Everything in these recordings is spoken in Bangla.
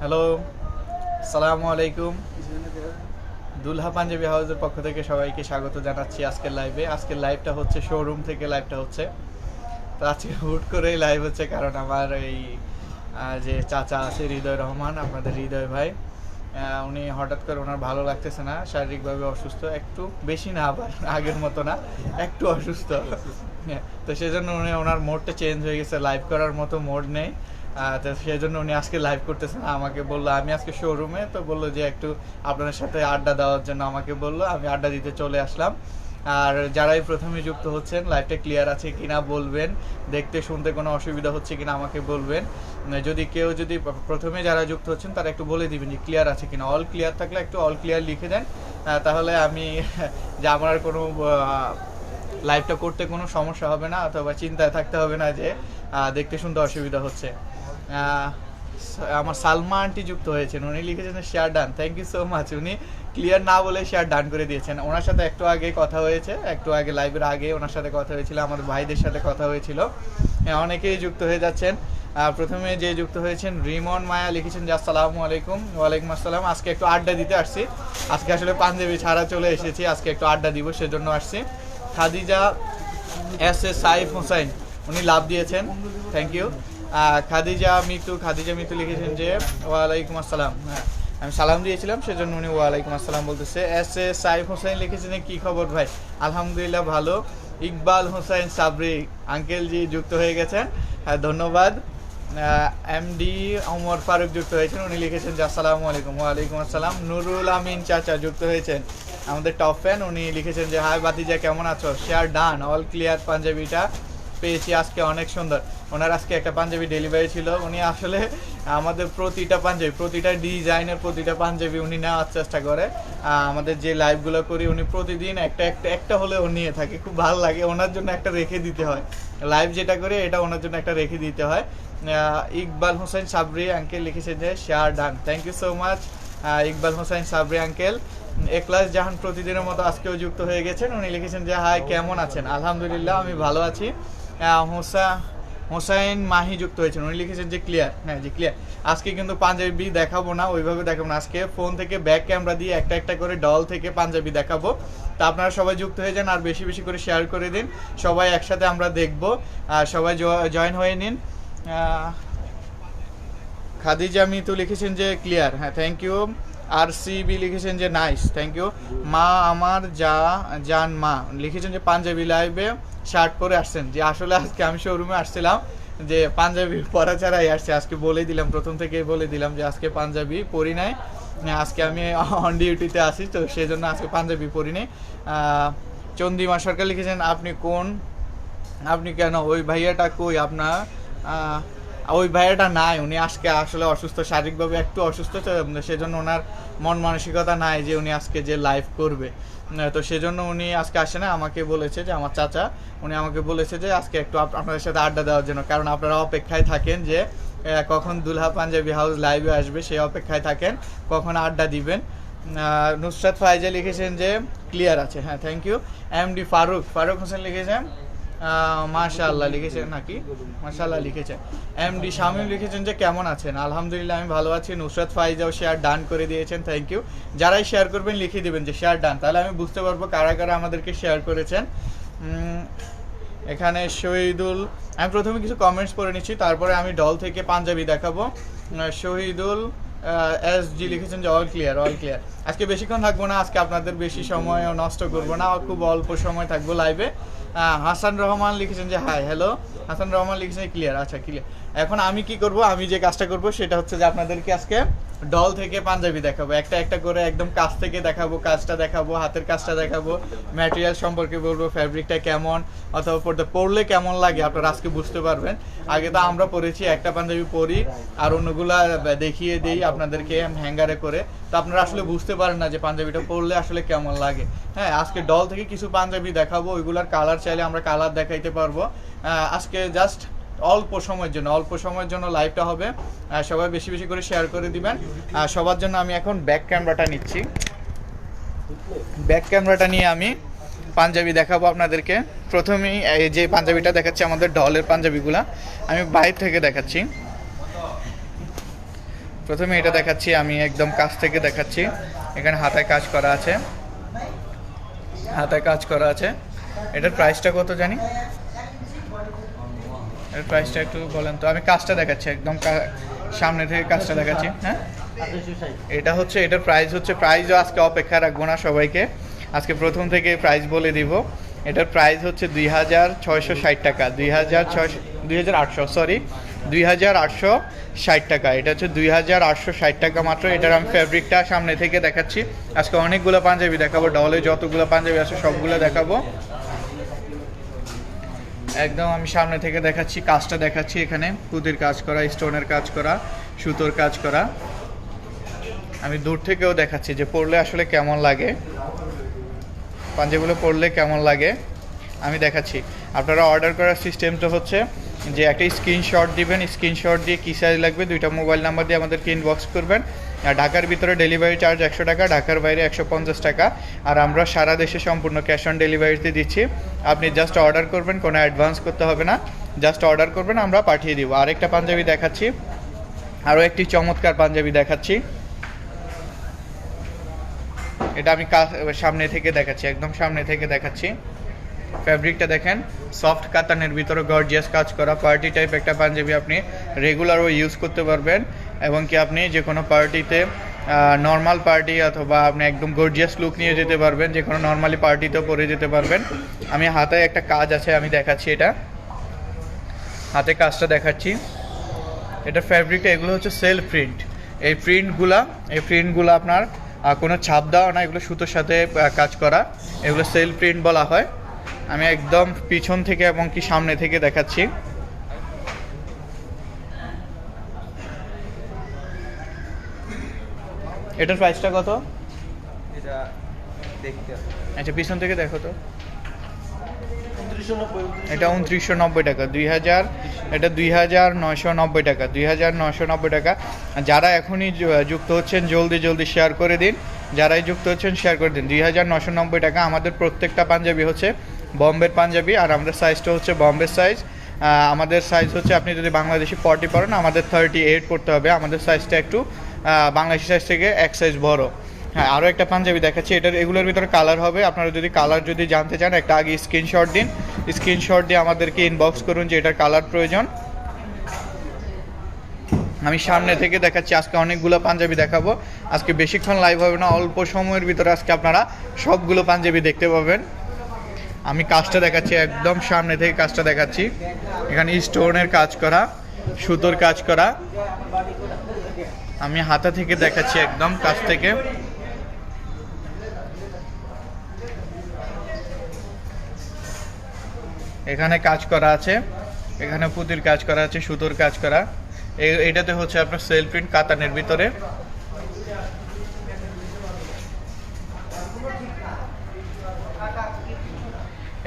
হ্যালো, আসসালামু আলাইকুম। দুলহা পাঞ্জাবি হাউসের পক্ষ থেকে সবাইকে স্বাগত জানাচ্ছি আজকের লাইভে। আজকের লাইভটা হচ্ছে শোরুম থেকে লাইভটা হচ্ছে। তো আজকে হুট করেই লাইভ হচ্ছে কারণ আমার এই যে চাচা আছে হৃদয় রহমান, আপনাদের হৃদয় ভাই, উনি হঠাৎ করে ওনার ভালো লাগতেছে না, শারীরিকভাবে অসুস্থ, একটু বেশি না আবার আগের মতো না, একটু অসুস্থ। তো সেজন্য উনি ওনার মোডটা চেঞ্জ হয়ে গেছে, লাইভ করার মতো মোড নেই। তো সেই জন্য উনি আজকে লাইভ করতেছেন। আমাকে বললো আমি আজকে শোরুমে, তো বললো যে একটু আপনাদের সাথে আড্ডা দেওয়ার জন্য আমাকে বললো, আমি আড্ডা দিতে চলে আসলাম। আর যারাই প্রথমে যুক্ত হচ্ছেন, লাইভটা ক্লিয়ার আছে কিনা বলবেন, দেখতে শুনতে কোনো অসুবিধা হচ্ছে কিনা আমাকে বলবেন। যদি প্রথমে যারা যুক্ত হচ্ছেন তারা একটু বলে দিবেন যে ক্লিয়ার আছে কিনা। অল ক্লিয়ার থাকলে একটু অল ক্লিয়ার লিখে দেন, তাহলে আমি যে আমার কোনো লাইভটা করতে কোনো সমস্যা হবে না, অথবা চিন্তায় থাকতে হবে না যে দেখতে শুনতে অসুবিধা হচ্ছে। আমার সালমা আন্টি যুক্ত হয়েছেন, উনি লিখেছেন share done, thank you so much. উনি ক্লিয়ার না বলে শেয়ার ডান করে দিয়েছেন। ওনার সাথে একটু আগে কথা হয়েছে, একটু আগে লাইভের আগে ওনার সাথে কথা হয়েছিল, আমাদের ভাইদের সাথে কথা হয়েছিল। অনেকেই যুক্ত হয়ে যাচ্ছেন। প্রথমে যে যুক্ত হয়েছেন রিমন মায়া লিখেছেন যে আসসালামু আলাইকুম। ওয়ালাইকুম আসসালাম। আজকে একটু আড্ডা দিতে আসছি, আজকে আসলে পাঞ্জাবি ছাড়া চলে এসেছি, আজকে একটু আড্ডা দিব সেজন্য আসছি। খাদিজা এস এ সাইফ হোসাইন, উনি লাভ দিয়েছেন, থ্যাংক ইউ। খাদিজা মিতু লিখেছেন যে ওয়ালাইকুম আসসালাম। হ্যাঁ, আমি সালাম দিয়েছিলাম সেজন্য উনি ওয়ালাইকুম আসসালাম বলতেছে। এস এ সাইফ হোসেন লিখেছেন কি খবর ভাই? আলহামদুলিল্লাহ ভালো। ইকবাল হোসেন সাবরি আঙ্কেল জি যুক্ত হয়ে গেছেন, হ্যাঁ ধন্যবাদ। এমডি ওমর ফারুক যুক্ত হয়েছেন, উনি লিখেছেন যে আসসালামু আলাইকুম। ওয়ালাইকুম আসসালাম। নুরুল আমিন চাচা যুক্ত হয়েছেন, আমাদের টপ ফ্যান, উনি লিখেছেন যে হাই বাতিজা কেমন আছো, শেয়ার ডান, অল ক্লিয়ার, পাঞ্জাবিটা পেয়েছি আজকে অনেক সুন্দর। ওনার আজকে একটা পাঞ্জাবি ডেলিভারি ছিল, উনি আসলে আমাদের প্রতিটা ডিজাইনের প্রতিটা পাঞ্জাবি উনি নেওয়ার চেষ্টা করে। আমাদের যে লাইভগুলো করি উনি প্রতিদিন একটা হলেও নিয়ে থাকে, খুব ভালো লাগে। ওনার জন্য একটা রেখে দিতে হয়, লাইভ যেটা করি এটা ওনার জন্য একটা রেখে দিতে হয়। ইকবাল হোসেন সাবরি আঙ্কেল লিখেছেন যে share done, thank you so much Iqbal Hossain Sabri uncle. Eklas Jahan প্রতিদিনের মতো আজকেও যুক্ত হয়ে গেছেন, উনি লিখেছেন যে হাই কেমন আছেন? আলহামদুলিল্লাহ আমি ভালো আছি। হোসাইন মাহি যুক্ত হয়েছেন, উনি লিখেছেন যে ক্লিয়ার, হ্যাঁ জি ক্লিয়ার। আজকে কিন্তু পাঞ্জাবি দেখাবো না, ওইভাবে দেখাবো না, আজকে ফোন থেকে ব্যাক ক্যামেরা দিয়ে একটা একটা করে ডল থেকে পাঞ্জাবি দেখাবো। তা আপনারা সবাই যুক্ত হয়ে যান আর বেশি বেশি করে শেয়ার করে দিন, সবাই একসাথে আমরা দেখবো। আর সবাই জয়েন হয়ে নিন। খাদিজা মিতু লিখেছেন যে ক্লিয়ার, হ্যাঁ থ্যাংক ইউ। আর সিবি লিখেছেন যে নাইস, থ্যাংক ইউ। মা আমার জান মা লিখেছেন যে পাঞ্জাবি লাইভে শার্ট পরে আসছেন। যে আসলে আজকে আমি শোরুমে আসছিলাম, যে পাঞ্জাবি পরা ছাড়াই আসছে, আজকে বলে দিলাম, প্রথম থেকেই বলে দিলাম যে আজকে পাঞ্জাবি পরি নাই, আজকে আমি অন ডিউটিতে আসি, তো সেই জন্য আজকে পাঞ্জাবি পরি নাই। চন্দিমা সরকার লিখেছেন আপনি কেন, ওই ভাইয়াটা কই আপনার? ওই ভাইয়াটা নাই, উনি আজকে আসলে অসুস্থ, শারীরিকভাবে একটু অসুস্থ, সেজন্য ওনার মন মানসিকতা নাই যে উনি আজকে যে লাইভ করবে, তো সেজন্য উনি আজকে আসে না। আমাকে বলেছে যে আমার চাচা, উনি আমাকে বলেছে যে আজকে একটু আপনাদের সাথে আড্ডা দেওয়ার জন্য, কারণ আপনারা অপেক্ষায় থাকেন যে কখন দুলহা পাঞ্জাবি হাউস লাইভে আসবে, সেই অপেক্ষায় থাকেন কখন আড্ডা দিবেন। নুসরাত ফাইজা লিখেছেন যে ক্লিয়ার আছে, হ্যাঁ thank you. MD Faruk Hossain লিখেছেন মাশাআল্লাহ লিখেছেন নাকি, মাশাআল্লাহ লিখেছেন। এমডি শামিম লিখেছেন যে কেমন আছেন? আলহামদুলিল্লাহ আমি ভালো আছি। নুসরাত ফাইজাও শেয়ার ডান করে দিয়েছেন, থ্যাংক ইউ। যারাই শেয়ার করবেন লিখে দিবেন যে শেয়ার ডান, তাহলে আমি বুঝতে পারবো কারা কারা আমাদেরকে শেয়ার করেছেন। এখানে শহীদুল, আমি প্রথমে কিছু কমেন্টস পড়ে নিচ্ছি, তারপরে আমি ডল থেকে পাঞ্জাবি দেখাবো। শহীদুল এস জি লিখেছেন যে অল ক্লিয়ার। আজকে বেশিক্ষণ থাকবো না, আজকে আপনাদের বেশি সময় নষ্ট করবো না, খুব অল্প সময় থাকবো লাইভে। হাসান রহমান লিখেছেন যে হাই হ্যালো। হাসান রহমান লিখেছেন ক্লিয়ার, আচ্ছা ক্লিয়ার। এখন আমি কি করব, আমি যে কাজটা করব সেটা হচ্ছে যে আপনাদেরকে আজকে ডল থেকে পাঞ্জাবি দেখাবো, একটা একটা করে একদম কাছ থেকে দেখাবো, কাজটা দেখাবো, হাতের কাজটা দেখাবো, ম্যাটেরিয়াল সম্পর্কে বলবো, ফ্যাব্রিকটা কেমন, অথবা পরলে কেমন লাগে আপনারা আজকে বুঝতে পারবেন। আগে তো আমরা পরেছি, একটা পাঞ্জাবি পরি আর অন্যগুলা দেখিয়ে দিই আপনাদেরকে হ্যাঙ্গারে করে, তো আপনারা আসলে বুঝতে পারেন না যে পাঞ্জাবিটা পরলে আসলে কেমন লাগে। হ্যাঁ, আজকে ডল থেকে কিছু পাঞ্জাবি দেখাবো, ওইগুলার কালার চাইলে আমরা কালার দেখাইতে পারবো। আজকে জাস্ট অল্প সময়ের জন্য লাইভটা হবে, সবাই বেশি বেশি করে শেয়ার করে দিবেন। সবার জন্য আমি এখন ব্যাক ক্যামেরাটা নিচ্ছি, ব্যাক ক্যামেরাটা নিয়ে আমি পাঞ্জাবি দেখাবো আপনাদেরকে। প্রথমেই যে পাঞ্জাবিটা দেখাচ্ছি আমাদের ডলের পাঞ্জাবিগুলা, আমি বাইরে থেকে দেখাচ্ছি। প্রথমে এটা দেখাচ্ছি, আমি একদম কাছ থেকে দেখাচ্ছি। এখানে হাতায় কাজ করা আছে, হাতায় কাজ করা আছে। এটার প্রাইসটা কত জানি? এর প্রাইসটা একটু বলেন তো। আমি কাজটা দেখাচ্ছি, একদম সামনে থেকে কাজটা দেখাচ্ছি। হ্যাঁ, এটা হচ্ছে, এটার প্রাইস হচ্ছে, প্রাইসও আজকে অপেক্ষা রাখবো না সবাইকে, আজকে প্রথম থেকে প্রাইস বলে দিব। এটার প্রাইস হচ্ছে 2660 টাকা, 2860 টাকা। এটা হচ্ছে 2860 টাকা মাত্র। এটার আমি ফ্যাব্রিকটা সামনে থেকে দেখাচ্ছি। আজকে অনেকগুলো পাঞ্জাবি দেখাবো, ডলে যতগুলো পাঞ্জাবি আছে সবগুলো দেখাবো। একদম আমি সামনে থেকে দেখাচ্ছি, কাজটা দেখাচ্ছি। এখানে পুঁতির কাজ করা, স্টোনের কাজ করা, সুতোর কাজ করা। আমি দূর থেকেও দেখাচ্ছি যে পরলে আসলে কেমন লাগে, পাঞ্জাবিগুলো পরলে কেমন লাগে আমি দেখাচ্ছি। আপনারা অর্ডার করার সিস্টেমটা হচ্ছে যে একটা স্ক্রিনশট দিবেন, স্ক্রিনশট দিয়ে কী সাইজ লাগবে 2টা মোবাইল নাম্বার দিয়ে আমাদেরকে ইনবক্স করবেন। আর ঢাকার ভিতরে ডেলিভারি চার্জ 100 টাকা, ঢাকার বাইরে 150 টাকা। আর আমরা সারা দেশে সম্পূর্ণ ক্যাশ অন ডেলিভারিতে দিচ্ছি। আপনি জাস্ট অর্ডার করবেন, কোনো অ্যাডভান্স করতে হবে না, জাস্ট অর্ডার করবেন, আমরা পাঠিয়ে দিব। আরেকটা পাঞ্জাবি দেখাচ্ছি, আরও একটি চমৎকার পাঞ্জাবি দেখাচ্ছি। এটা আমি সামনে থেকে দেখাচ্ছি, একদম সামনে থেকে দেখাচ্ছি। ফ্যাব্রিকটা দেখেন, সফট কাতানের ভিতরে গর্জিয়াস কাজ করা, পার্টি টাইপ একটা পাঞ্জাবি। আপনি রেগুলারও ইউজ করতে পারবেন, এবং কি আপনি যে কোনো পার্টিতে, নর্মাল পার্টি অথবা আপনি একদম গর্জিয়াস লুক নিয়ে যেতে পারবেন, যে কোনো নর্মালি পার্টিতেও পরে যেতে পারবেন। আমি হাতে একটা কাজ আছে, আমি দেখাচ্ছি। এটা হাতে কাজটা দেখাচ্ছি। এটা ফ্যাব্রিকটা, এগুলো হচ্ছে সেলফ প্রিন্ট। এই প্রিন্টগুলো আপনার কোনো ছাপ দেওয়া না, এগুলো সুতোর সাথে কাজ করা, এগুলো সেলফ প্রিন্ট বলা হয়। আমি একদম পিছন থেকে এবং কি সামনে থেকে দেখাচ্ছি। এটার প্রাইসটা কত? এটা দেখতে, আচ্ছা পিছন থেকে দেখো তো। এটা 2990 টাকা, 2000, এটা 2990 টাকা, 2990 টাকা। যারা এখনই যুক্ত হচ্ছেন জলদি শেয়ার করে দিন, যারাই যুক্ত হচ্ছেন শেয়ার করে দিন। 2990 টাকা। আমাদের প্রত্যেকটা পাঞ্জাবি হচ্ছে বম্বের পাঞ্জাবি, আর আমাদের সাইজটা হচ্ছে বম্বের সাইজ। আমাদের সাইজ হচ্ছে, আপনি যদি বাংলাদেশি 40 পরেন, আমাদের 38 করতে হবে। আমাদের সাইজটা একটু বাংলাদেশি সাইজ থেকে এক সাইজ বড়। হ্যাঁ, আরও একটা পাঞ্জাবি দেখাচ্ছি। এগুলোর ভিতরে কালার হবে। আপনারা যদি কালার জানতে চান, একটা আগে স্ক্রিনশট দিন, স্ক্রিনশট দিয়ে আমাদেরকে ইনবক্স করুন যে এটার কালার প্রয়োজন। আমি সামনে থেকে দেখাচ্ছি। আজকে অনেকগুলো পাঞ্জাবি দেখাবো, আজকে বেশিক্ষণ লাইভ হবে না, অল্প সময়ের ভিতরে আজকে আপনারা সবগুলো পাঞ্জাবি দেখতে পাবেন। আমি কাজটা দেখাচ্ছি, একদম সামনে থেকে কাজটা দেখাচ্ছি। এখানে স্টোনের কাজ করা, সুতোর কাজ করা। আমি হাতা থেকে দেখাচ্ছি, একদম কাছ থেকে। এখানে কাজ করা আছে, এখানে পুঁতির কাজ করা আছে, সুতোর কাজ করা। এটাতে হচ্ছে আপনার সেলফ প্রিন্ট কাতানের ভিতরে।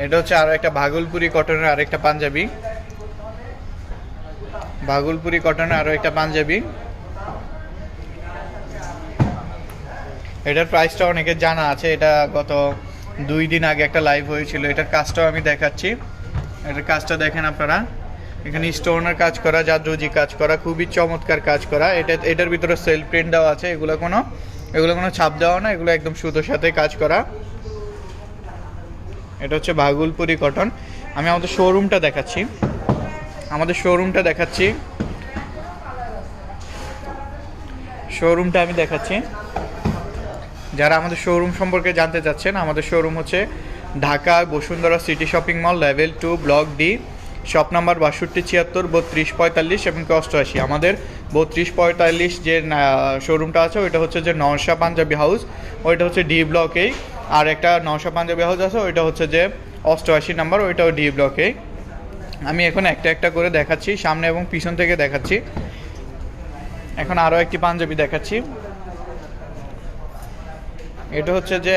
এটা হচ্ছে আরো একটা ভাগলপুরি কটনের আরেকটা পাঞ্জাবি, ভাগলপুরি কটনের আরো একটা পাঞ্জাবি। এটার প্রাইসটা অনেকের জানা আছে, এটা গত 2 দিন আগে একটা লাইভ হয়েছিল। এটার কাজটাও আমি দেখাচ্ছি। এটার কাজটা দেখেন আপনারা, এখানে স্টোনের কাজ করা, জাদরুজি কাজ করা, খুবই চমৎকার কাজ করা। এটার ভিতরে সেলফ প্রিন্ট দেওয়া আছে, এগুলো কোনো ছাপ দেওয়া না, এগুলো একদম সুতোর সাথে কাজ করা। এটা হচ্ছে ভাগলপুরি কটন। আমি আমাদের শোরুমটা দেখাচ্ছি, শোরুমটা আমি দেখাচ্ছি। যারা আমাদের শোরুম সম্পর্কে জানতে চাচ্ছেন, আমাদের শোরুম হচ্ছে Dhaka Bashundhara city shopping mall, level 2, block D, shop number 6276 3245 এবং 88। আমাদের 3245 যে শোরুমটা আছে ওইটা হচ্ছে যে নওশা পাঞ্জাবি হাউস, ওইটা হচ্ছে ডি ব্লকেই। আর একটা নওশা পাঞ্জাবি হাউস আছে, ওইটা হচ্ছে যে 88 নাম্বার, ওইটাও ডি ব্লকেই। আমি এখন একটা করে দেখাচ্ছি, সামনে এবং পিছন থেকে দেখাচ্ছি। এখন আরও একটি পাঞ্জাবি দেখাচ্ছি। এটা হচ্ছে যে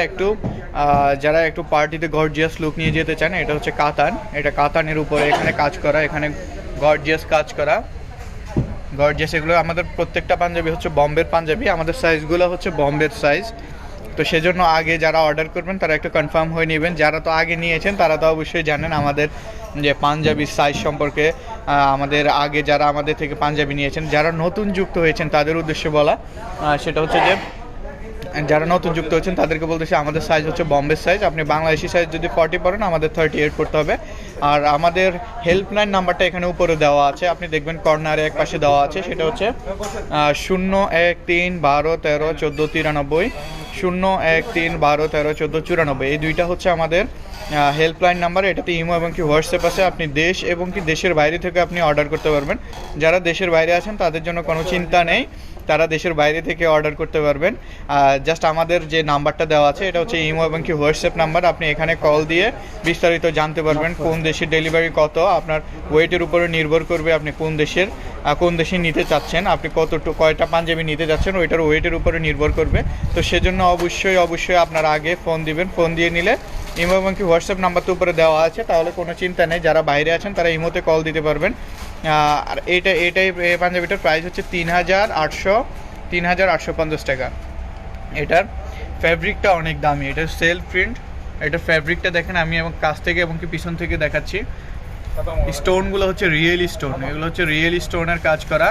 যারা একটু পার্টিতে গর্জিয়াস লুক নিয়ে যেতে চান, এটা হচ্ছে কাতান। এটা কাতানের উপরে এখানে কাজ করা, এখানে গর্জিয়াস কাজ করা, গর্জিয়াস। এগুলো আমাদের প্রত্যেকটা পাঞ্জাবি হচ্ছে বম্বের পাঞ্জাবি, আমাদের সাইজগুলো হচ্ছে বম্বের সাইজ। তো সেজন্য আগে যারা অর্ডার করবেন তারা একটু কনফার্ম হয়ে নেবেন। যারা তো আগে নিয়েছেন তারা তো অবশ্যই জানেন আমাদের যে পাঞ্জাবির সাইজ সম্পর্কে, আমাদের আগে যারা আমাদের থেকে পাঞ্জাবি নিয়েছেন, যারা নতুন যুক্ত হয়েছেন তাদের উদ্দেশ্যে বলা, সেটা হচ্ছে যে যারা নতুন যুক্ত হচ্ছেন তাদেরকে বলতেছি আমাদের সাইজ হচ্ছে বম্বে সাইজ। আপনি বাংলাদেশি সাইজ যদি 40 পড়েন আমাদের 38 করতে হবে। আর আমাদের হেল্পলাইন নাম্বারটা এখানে উপরে দেওয়া আছে, আপনি দেখবেন কর্নারে এক পাশে দেওয়া আছে, সেটা হচ্ছে 01312131493, 01312131494। এই দুইটা হচ্ছে আমাদের হেল্পলাইন নাম্বার। এটাতে ইমো এবং কি হোয়াটসঅ্যাপ আছে। আপনি দেশ এবং কি দেশের বাইরে থেকে আপনি অর্ডার করতে পারবেন। যারা দেশের বাইরে আছেন তাদের জন্য কোনো চিন্তা নেই, তারা দেশের বাইরে থেকে অর্ডার করতে পারবেন। জাস্ট আমাদের যে নাম্বারটা দেওয়া আছে এটা হচ্ছে ইমো এবং কি হোয়াটসঅ্যাপ নাম্বার। আপনি এখানে কল দিয়ে বিস্তারিত জানতে পারবেন কোন দেশের ডেলিভারি কত, আপনার ওয়েটের উপরে নির্ভর করবে আপনি কোন দেশে নিতে চাচ্ছেন, আপনি কয়টা পাঞ্জাবি নিতে যাচ্ছেন ওইটার ওয়েটের উপরে নির্ভর করবে। তো সেজন্য অবশ্যই আপনারা আগে ফোন দিবেন। ফোন দিয়ে নিলে ইমো এবং কি হোয়াটসঅ্যাপ নাম্বার তো উপরে দেওয়া আছে, তাহলে কোনো চিন্তা নেই। যারা বাইরে আছেন তারা ইমোতে কল দিতে পারবেন। আর এই পাঞ্জাবিটার প্রাইস হচ্ছে ৩,৮৫০ টাকা। এটার ফ্যাব্রিকটা অনেক দামি, এটা সেলফ প্রিন্ট। এটার ফ্যাব্রিকটা দেখেন, আমি এবং কাছ থেকে এবং কি পিছন থেকে দেখাচ্ছি। স্টোনগুলো হচ্ছে রিয়েল স্টোন, এগুলো হচ্ছে রিয়েল স্টোনের কাজ করা।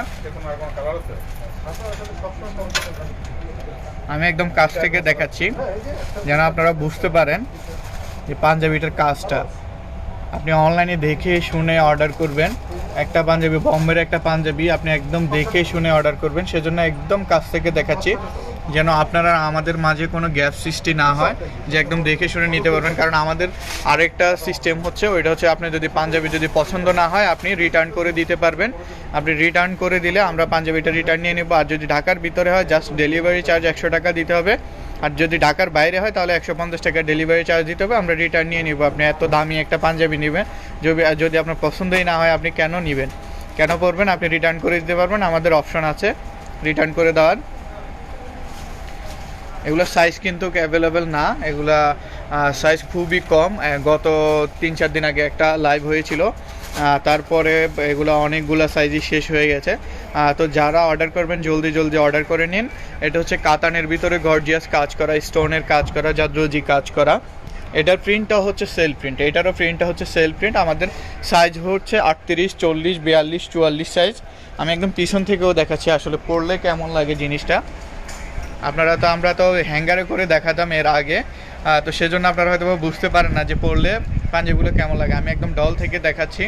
আমি একদম কাছ থেকে দেখাচ্ছি যেন আপনারা বুঝতে পারেন যে পাঞ্জাবিটার কাজটা। আপনি অনলাইনে দেখে শুনে অর্ডার করবেন। একটা পাঞ্জাবি, বম্বের একটা পাঞ্জাবি আপনি একদম দেখে শুনে অর্ডার করবেন। সেজন্য একদম কাছ থেকে দেখাচ্ছি যেন আপনারা আমাদের মাঝে কোনো গ্যাপ সৃষ্টি না হয়, যে একদম দেখে শুনে নিতে পারবেন। কারণ আমাদের আরেকটা সিস্টেম হচ্ছে, ওইটা হচ্ছে আপনি যদি পাঞ্জাবি যদি পছন্দ না হয় আপনি রিটার্ন করে দিতে পারবেন। আপনি রিটার্ন করে দিলে আমরা পাঞ্জাবিটা রিটার্ন নিয়ে নেব। আর যদি ঢাকার ভিতরে হয় জাস্ট ডেলিভারি চার্জ 100 টাকা দিতে হবে। আর যদি ঢাকার বাইরে হয় তাহলে 150 টাকা ডেলিভারি চার্জ দিতে হবে, আমরা রিটার্ন নিয়ে নিব। আপনি এত দামি একটা পাঞ্জাবি নেবেন, যদি আপনার পছন্দই না হয় আপনি কেন নেবেন, কেন পরবেন? আপনি রিটার্ন করে দিতে পারবেন, আমাদের অপশন আছে রিটার্ন করে দেওয়ার। এগুলো সাইজ কিন্তু অ্যাভেলেবেল না, এগুলা সাইজ খুবই কম। গত 3-4 দিন আগে একটা লাইভ হয়েছিল, তারপরে এগুলো অনেকগুলো সাইজই শেষ হয়ে গেছে। তো যারা অর্ডার করবেন জলদি অর্ডার করে নিন। এটা হচ্ছে কাতানের ভিতরে গর্জিয়াস কাজ করা, স্টোনের কাজ করা, জাদরজি কাজ করা। এটার প্রিন্টটা হচ্ছে সেলফ প্রিন্ট, এটারও প্রিন্টটা হচ্ছে সেলফ প্রিন্ট। আমাদের সাইজ হচ্ছে 38, 40, 42, 44 সাইজ। আমি একদম পিছন থেকেও দেখাচ্ছি আসলে পরলে কেমন লাগে জিনিসটা। আমরা তো হ্যাঙ্গারে করে দেখাতাম এর আগে, তো সেজন্য আপনারা হয়তো বুঝতে পারেন না যে পরলে পাঞ্জাবিগুলো কেমন লাগে। আমি একদম ডল থেকে দেখাচ্ছি,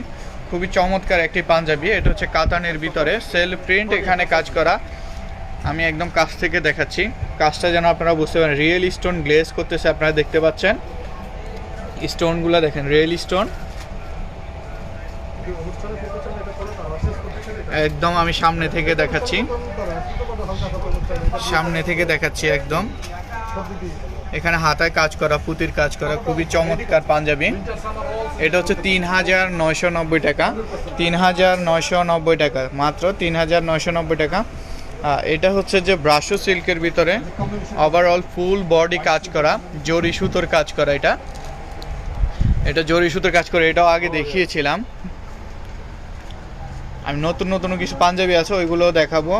খুবই চমৎকার একটি পাঞ্জাবি। এটা হচ্ছে কাতানের ভিতরে সেলফ প্রিন্ট, এখানে কাজ করা। আমি একদম কাছ থেকে দেখাচ্ছি, কাজটা যেন আপনারা বুঝতে পারেন। রিয়েল স্টোন গ্লেজ করতেছে, আপনারা দেখতে পাচ্ছেন স্টোনগুলো দেখেন, রিয়েল স্টোন। একদম আমি সামনে থেকে দেখাচ্ছি একদম। এখানে হাতায় কাজ করা, পুঁতির কাজ করা, খুবই চমৎকার পাঞ্জাবি। এটা হচ্ছে ৩,৯৯০ টাকা, ৩,৯৯০ টাকা, মাত্র ৩,৯৯০ টাকা। এটা হচ্ছে যে ব্রাশো সিল্কের ভিতরে ওভারঅল ফুল বডি কাজ করা, জরি সুতোর কাজ করা। এটা জরি সুতোর কাজ করে, এটাও আগে দেখিয়েছিলাম। আমি নতুন কিছু পাঞ্জাবি আছে ওইগুলো দেখাবো।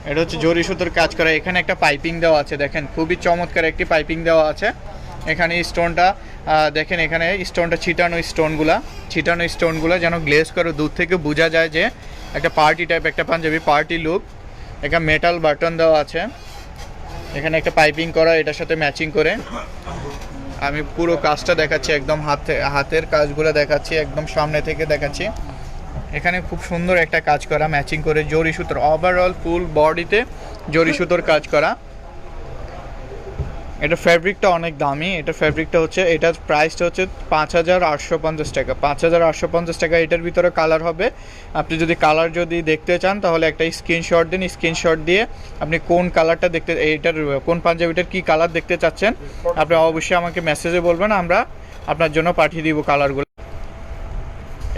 এটা হচ্ছে জরি সুতোর কাজ করা, এখানে একটা পাইপিং দেওয়া আছে, দেখেন খুবই চমৎকার একটি পাইপিং দেওয়া আছে। এখানে স্টোনটা দেখেন, এখানে স্টোনটা ছিটানো স্টোনগুলো যেন গ্লেজ করে, দূর থেকে বোঝা যায় যে একটা পার্টি টাইপ একটা পাঞ্জাবি, পার্টি লুক। এখানে মেটাল বাটন দেওয়া আছে, এখানে একটা পাইপিং করা, এটার সাথে ম্যাচিং করে। আমি পুরো কাজটা দেখাচ্ছি, একদম হাতের কাজগুলো দেখাচ্ছি, একদম সামনে থেকে দেখাচ্ছি। এখানে খুব সুন্দর একটা কাজ করা, ম্যাচিং করে জরি সুতোর, ওভারঅল ফুল বডিতে জরি সুতোর কাজ করা। এটা ফ্যাব্রিকটা অনেক দামি, এটার প্রাইসটা হচ্ছে 5,850 টাকা, 5,850 টাকা। এটার ভিতরে কালার হবে, আপনি যদি কালার দেখতে চান তাহলে একটা স্ক্রিনশট দিন, স্ক্রিনশট দিয়ে আপনি কোন কালারটা এইটার কোন পাঞ্জাবিটার কি কালার দেখতে চাচ্ছেন আপনি অবশ্যই আমাকে মেসেজে বলবেন, আমরা আপনার জন্য পাঠিয়ে দিব কালারগুলো।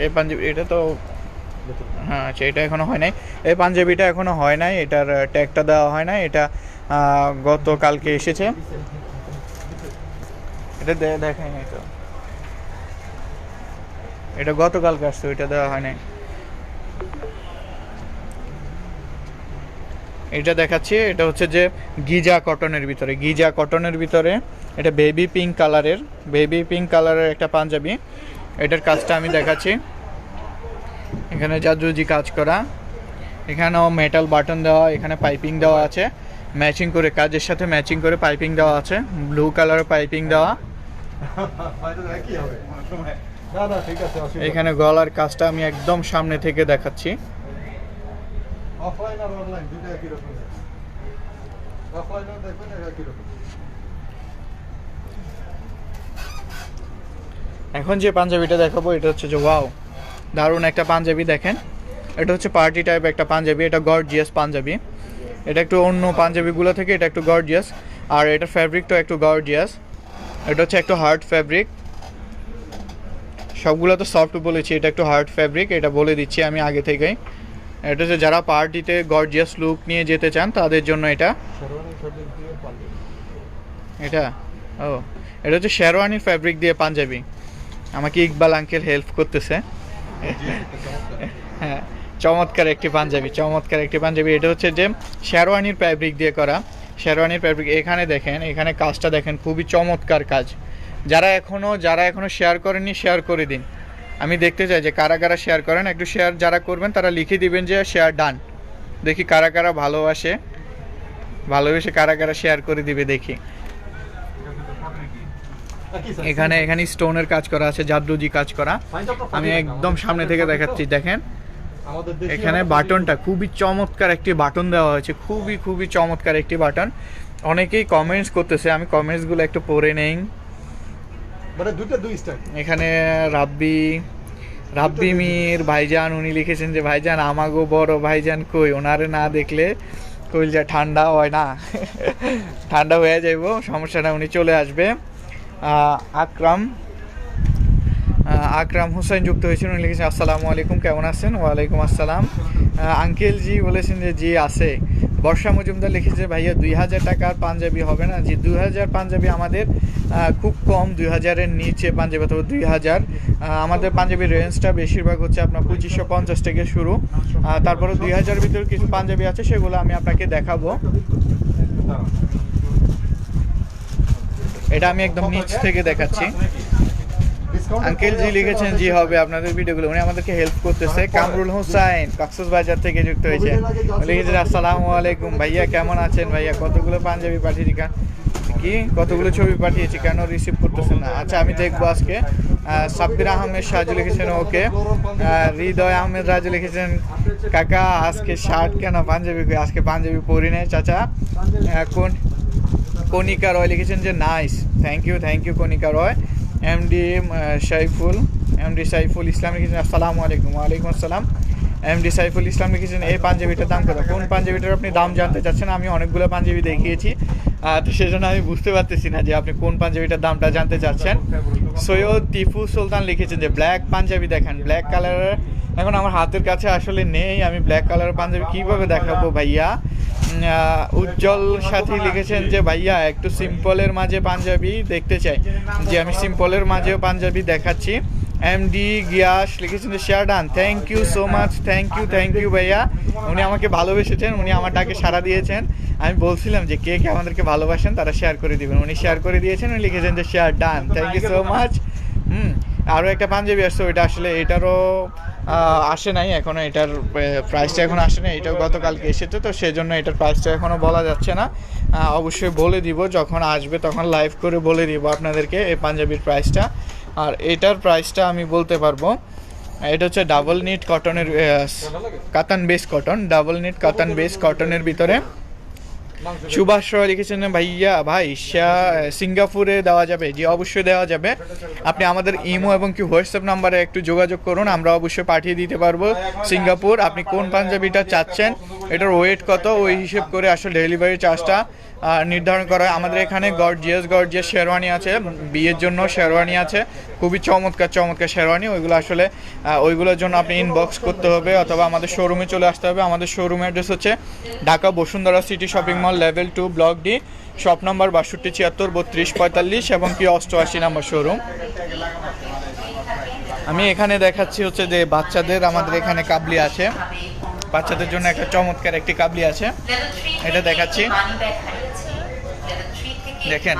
এই পাঞ্জাবি এটা তো হ্যাঁ আচ্ছা, এটা এখনো হয় নাই, এই পাঞ্জাবিটা এখনো হয় নাই, এটার ট্যাগটা দেওয়া হয় নাই। এটা গতকালকে এসেছে, এটা দেখাই নাই তো, এটা গতকালকে আসছে, ওইটা দেওয়া হয় নাই। এটা দেখাচ্ছি, এটা হচ্ছে যে গিজা কটনের ভিতরে এটা বেবি পিঙ্ক কালারের একটা পাঞ্জাবি। এটার কাজটা আমি দেখাচ্ছি, এখানে জাদুজি কাজ করা, এখানেও মেটাল বাটন দেওয়া, এখানে পাইপিং দেওয়া আছে ম্যাচিং করে, কাজের সাথে ম্যাচিং করে পাইপিং দেওয়া আছে, ব্লু কালারের পাইপিং দেওয়া। এখানে গলার কাজটা আমি একদম সামনে থেকে দেখাচ্ছি। অফলাইন আর অনলাইন দুটো একই রকম। অফলাইনও দেখবেন একই রকম। এখন যে পাঞ্জাবিটা দেখাবো এটা হচ্ছে যে ওয়াও, দারুণ একটা পাঞ্জাবি। দেখেন এটা হচ্ছে পার্টি টাইপ একটা পাঞ্জাবি, এটা গর্জিয়াস পাঞ্জাবি। এটা একটু অন্য পাঞ্জাবিগুলো থেকে এটা একটু গর্জিয়াস, আর এটার ফ্যাব্রিকটাও একটু গর্জিয়াস। এটা হচ্ছে একটু হার্ড ফ্যাব্রিক, সবগুলো তো সফট বলেছি, এটা একটু হার্ড ফ্যাব্রিক, এটা বলে দিচ্ছি আমি আগে থেকেই। এটা হচ্ছে যারা পার্টিতে গর্জিয়াস লুক নিয়ে যেতে চান তাদের জন্য এটা। এটা ও এটা হচ্ছে শেরওয়ানির ফ্যাব্রিক দিয়ে পাঞ্জাবি। আমাকে ইকবাল আঙ্কেল হেল্প করতেছে। হ্যাঁ, চমৎকার একটি পাঞ্জাবি, চমৎকার একটি পাঞ্জাবি। এটা হচ্ছে যে শেরওয়ানির ফ্যাব্রিক দিয়ে করা, শেরওয়ানির ফ্যাব্রিক। এখানে দেখেন, এখানে কাজটা দেখেন, খুবই চমৎকার কাজ। যারা এখনো শেয়ার করেননি শেয়ার করে দিন। আমি দেখতে চাই যে কারা কারা শেয়ার করেন। একটু শেয়ার যারা করবেন তারা লিখে দিবেন যে শেয়ার ডান। দেখি কারা কারা ভালোবেসে কারা কারা শেয়ার করে দিবে দেখি। এখানে স্টোনের কাজ করা আছে, জাদুজি কাজ করা। আমি একদম সামনে থেকে দেখাচ্ছি। দেখেন এখানে বাটনটা খুবই চমৎকার একটি বাটন দেওয়া হয়েছে, খুবই চমৎকার একটি বাটন। অনেকেই কমেন্টস করতেছে, আমি কমেন্টসগুলো একটু পড়ে নেই। এখানে রাব্বি মির ভাইজান, উনি লিখেছেন যে ভাইজান আমাগো বড় ভাইজান কই, ওনারে না দেখলে কইলজা ঠান্ডা হয় না। ঠান্ডা হয়ে যাইব, সমস্যা না, উনি চলে আসবে। আকরাম হোসেন যুক্ত হয়েছেন, উনি লিখেছেন আসসালামু আলাইকুম, কেমন আছেন? ওয়ালাইকুম আসসালাম। আঙ্কেল জি বলেছেন যে জি আছে। বর্ষা মজুমদার লিখেছে ভাইয়া 2000 টাকার পাঞ্জাবি হবে না? জি 2000 পাঞ্জাবি আমাদের খুব কম, 2000-এর নিচে পাঞ্জাবি অথবা 2000। আমাদের পাঞ্জাবির রেঞ্জটা বেশিরভাগ হচ্ছে আপনার 2550 থেকে শুরু। তারপরে 2000-এর ভিতরে কিছু পাঞ্জাবি আছে, সেগুলো আমি আপনাকে দেখাবো। এটা আমি একদম নিচ থেকে দেখাচ্ছি। আঙ্কেল জি লিখেছেন জি হবে আপনাদের ভিডিওগুলো, উনি আমাদেরকে হেল্প করতেছে। কামরুল হোসাইন কক্সবাজার থেকে যুক্ত হয়েছে, লিখেছেন আসসালামু আলাইকুম ভাইয়া, কেমন আছেন ভাইয়া? কতগুলো পাঞ্জাবি পাঠিয়েছি, কতগুলো ছবি পাঠিয়েছি, কেন রিসিভ করতেছেন না? আচ্ছা আমি দেখবো আজকে। সাব্বির আহমেদ সাজু লিখেছেন ওকে। হৃদয় আহমেদ রাজু লিখেছেন কাকা আজকে শার্ট কেন, পাঞ্জাবি? আজকে পাঞ্জাবি পরি নাই চাচা। কনিকা রয় লিখেছেন যে nice, thank you Konika Roy. MD Saiful Islam লিখেছেন আসসালামু আলাইকুম। ওয়ালাইকুম আসসালাম। এমডি সাইফুল ইসলাম লিখেছেন এই পাঞ্জাবিটার দাম কত? কোন পাঞ্জাবিটার আপনি দাম জানতে চাচ্ছেন? আমি অনেকগুলো পাঞ্জাবি দেখিয়েছি, তো সেজন্য আমি বুঝতে পারতেছি না যে আপনি কোন পাঞ্জাবিটার দামটা জানতে চাচ্ছেন। সৈয়দ টিপু সুলতান লিখেছেন যে ব্ল্যাক পাঞ্জাবি দেখেন, ব্ল্যাক কালারের। এখন আমার হাতের কাছে আসলে নেই, আমি ব্ল্যাক কালারের পাঞ্জাবি কীভাবে দেখাবো ভাইয়া? উজ্জ্বল সাথী লিখেছেন যে ভাইয়া একটু সিম্পলের মাঝে পাঞ্জাবি দেখতে চাই। যে আমি সিম্পলের মাঝেও পাঞ্জাবি দেখাচ্ছি। এমডি গিয়াস লিখেছেন যে share done, thank you so much, thank you ভাইয়া। উনি আমাকে ভালোবেসেছেন, উনি আমার ডাকে সাড়া দিয়েছেন। আমি বলছিলাম যে কে কে আমাদেরকে ভালোবাসেন তারা শেয়ার করে দিবেন, উনি শেয়ার করে দিয়েছেন, উনি লিখেছেন যে share done, thank you so much. আরও একটা পাঞ্জাবি আসছে, ওইটা আসলে এটারও আসে নাই এখনও, এটার প্রাইসটা এখন আসে না, এটাও গতকালকে এসেছে, তো সেজন্য এটার প্রাইসটা এখনও বলা যাচ্ছে না। অবশ্যই বলে দিব, যখন আসবে তখন লাইভ করে বলে দিব আপনাদেরকে এই পাঞ্জাবির প্রাইসটা। আর এটার প্রাইসটা আমি বলতে পারবো, এটা হচ্ছে ডাবল নিট কটনের, কাতান বেস কটন, ডাবল নিট কাতান বেস কটনের ভিতরে। সুভাষ রয় লিখেছেন ভাইয়া সিঙ্গাপুরে দেওয়া যাবে? জি অবশ্যই দেওয়া যাবে। আপনি আমাদের ইমো এবং হোয়াটসঅ্যাপ নাম্বারে একটু যোগাযোগ করুন, আমরা অবশ্যই পাঠিয়ে দিতে পারবো সিঙ্গাপুর। আপনি কোন পাঞ্জাবিটা চাচ্ছেন, এটার ওয়েট কত, ওই হিসেব করে আসলে ডেলিভারি চার্জটা নির্ধারণ করা হয়। আমাদের এখানে গর্জিয়াস শেরওয়ানি আছে, বিয়ের জন্য শেরওয়ানি আছে, খুবই চমৎকার শেরওয়ানি। ওইগুলোর জন্য আপনি ইনবক্স করতে হবে অথবা আমাদের শোরুমে চলে আসতে হবে। আমাদের শোরুমের অ্যাড্রেস হচ্ছে Dhaka Bashundhara city shopping mall level 2 block D, shop number 62 76 32 45 এবং 88 নম্বর শোরুম। আমি এখানে দেখাচ্ছি হচ্ছে যে বাচ্চাদের, আমাদের এখানে কাবলি আছে, বাচ্চাদের জন্য একটা চমৎকার একটি কাবলি আছে, এটা দেখাচ্ছি। দেখেন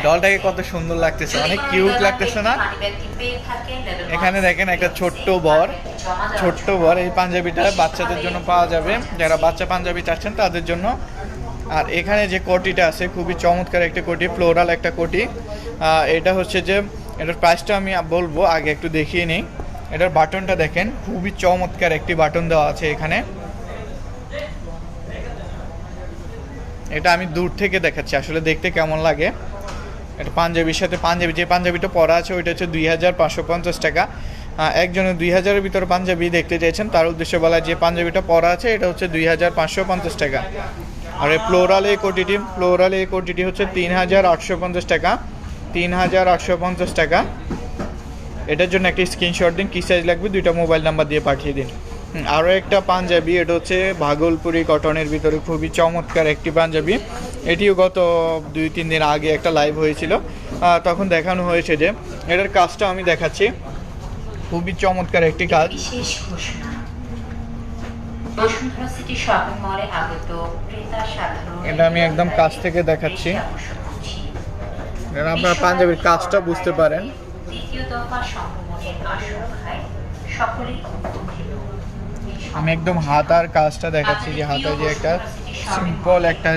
ডলটাকে কত সুন্দর লাগতেছে, অনেক কিউট লাগতেছে না? এখানে দেখেন একটা ছোট্ট বর, ছোট্ট বড় এই পাঞ্জাবিটা বাচ্চাদের জন্য পাওয়া যাবে, যারা বাচ্চা পাঞ্জাবি চাচ্ছেন তাদের জন্য। আর এখানে যে কোটিটা আছে খুবই চমৎকার একটা কোটি, ফ্লোরাল একটা কোটি। এটা হচ্ছে যে এটার প্রাইসটা আমি বলবো, আগে একটু দেখিয়ে নিই। এটার বাটনটা দেখেন, খুবই চমৎকার একটি বাটন দেওয়া আছে এখানে। এটা আমি দূর থেকে দেখাচ্ছি আসলে দেখতে কেমন লাগে। এটা পাঞ্জাবির সাথে পাঞ্জাবি, যে পাঞ্জাবিটা পরা আছে ওইটা হচ্ছে 2550 টাকা। একজনের 2000-এর ভিতরে পাঞ্জাবি দেখতে চাইছেন তার উদ্দেশ্যে বলা, যে পাঞ্জাবিটা পরা আছে এটা হচ্ছে 2550 টাকা। আর এই ফ্লোরাল এই কোটিটি হচ্ছে 3850 টাকা, 3850 টাকা। এটার জন্য একটা স্ক্রিনশট দিন, কী সাইজ লাগবে 2টা মোবাইল নাম্বার দিয়ে পাঠিয়ে দিন। আরও একটা পাঞ্জাবি, এটা হচ্ছে ভাগলপুরি কটনের ভিতরে খুবই চমৎকার একটি পাঞ্জাবি। এটিও গত 2-3 দিন আগে একটা লাইভ হয়েছিল, তখন দেখানো হয়েছে যে এটার কাজটা আমি দেখাচ্ছি, খুবই চমৎকার একটি কাজ। এটা আমি একদম কাছ থেকে দেখাচ্ছি, আপনারা পাঞ্জাবির কাজটা বুঝতে পারেন। আমি একদম হাতার কাজটা দেখাচ্ছি, যে হাতায় যে একটা সিম্পল একটা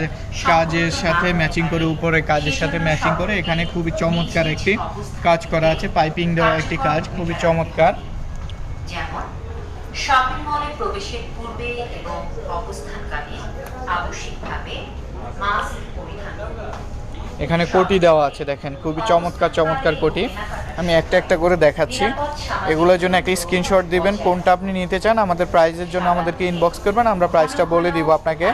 কাজের সাথে ম্যাচিং করে, উপরে কাজের সাথে ম্যাচিং করে এখানে খুবই চমৎকার একটি কাজ করা আছে, পাইপিং দেওয়া একটি কাজ, খুবই চমৎকার। যেমন শপিং মলে প্রবেশের পূর্বে এবং অবস্থানকালে আবশ্যিকভাবে মাস্ক পরিধান। এখানে কোটি দেওয়া আছে দেখেন, খুবই চমৎকার কোটি। আমি একটা একটা করে দেখাচ্ছি, এগুলোর জন্য একটা স্ক্রিনশট দিবেন কোনটা আপনি নিতে চান, আমাদের প্রাইসের জন্য আমাদেরকে ইনবক্স করবেন, আমরা প্রাইসটা বলে দিব আপনাকে।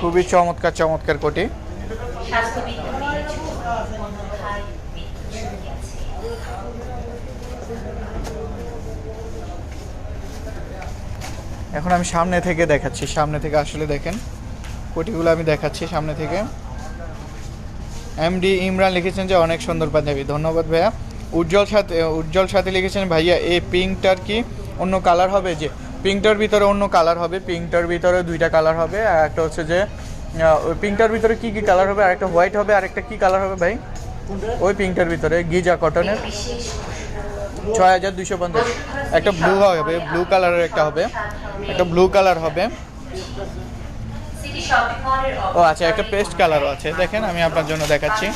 খুবই চমৎকার কোটি। এখন আমি সামনে থেকে দেখাচ্ছি, সামনে থেকে আসলে দেখেন কোটিগুলো আমি দেখাচ্ছি সামনে থেকে। এমডি ইমরান লিখেছেন যে অনেক সুন্দর পাঞ্জাবি, ধন্যবাদ ভাইয়া। উজ্জ্বল সাথে লিখেছেন ভাইয়া এই পিঙ্কটার কি অন্য কালার হবে? যে পিঙ্কটার ভিতরে অন্য কালার হবে, পিঙ্কটার ভিতরে 2টা কালার হবে। আর একটা হচ্ছে যে ওই পিঙ্কটার ভিতরে কি কালার হবে, আর একটা হোয়াইট হবে, আর একটা কি কালার হবে ভাই? ওই পিঙ্কটার ভিতরে গিজা কটনের 6250। একটা ব্লু হবে, ব্লু কালারের একটা হবে, একটা ব্লু কালার হবে। ও আচ্ছা, একটা পেস্ট কালারও আছে, দেখেন আমি আপনার জন্য দেখাচ্ছি।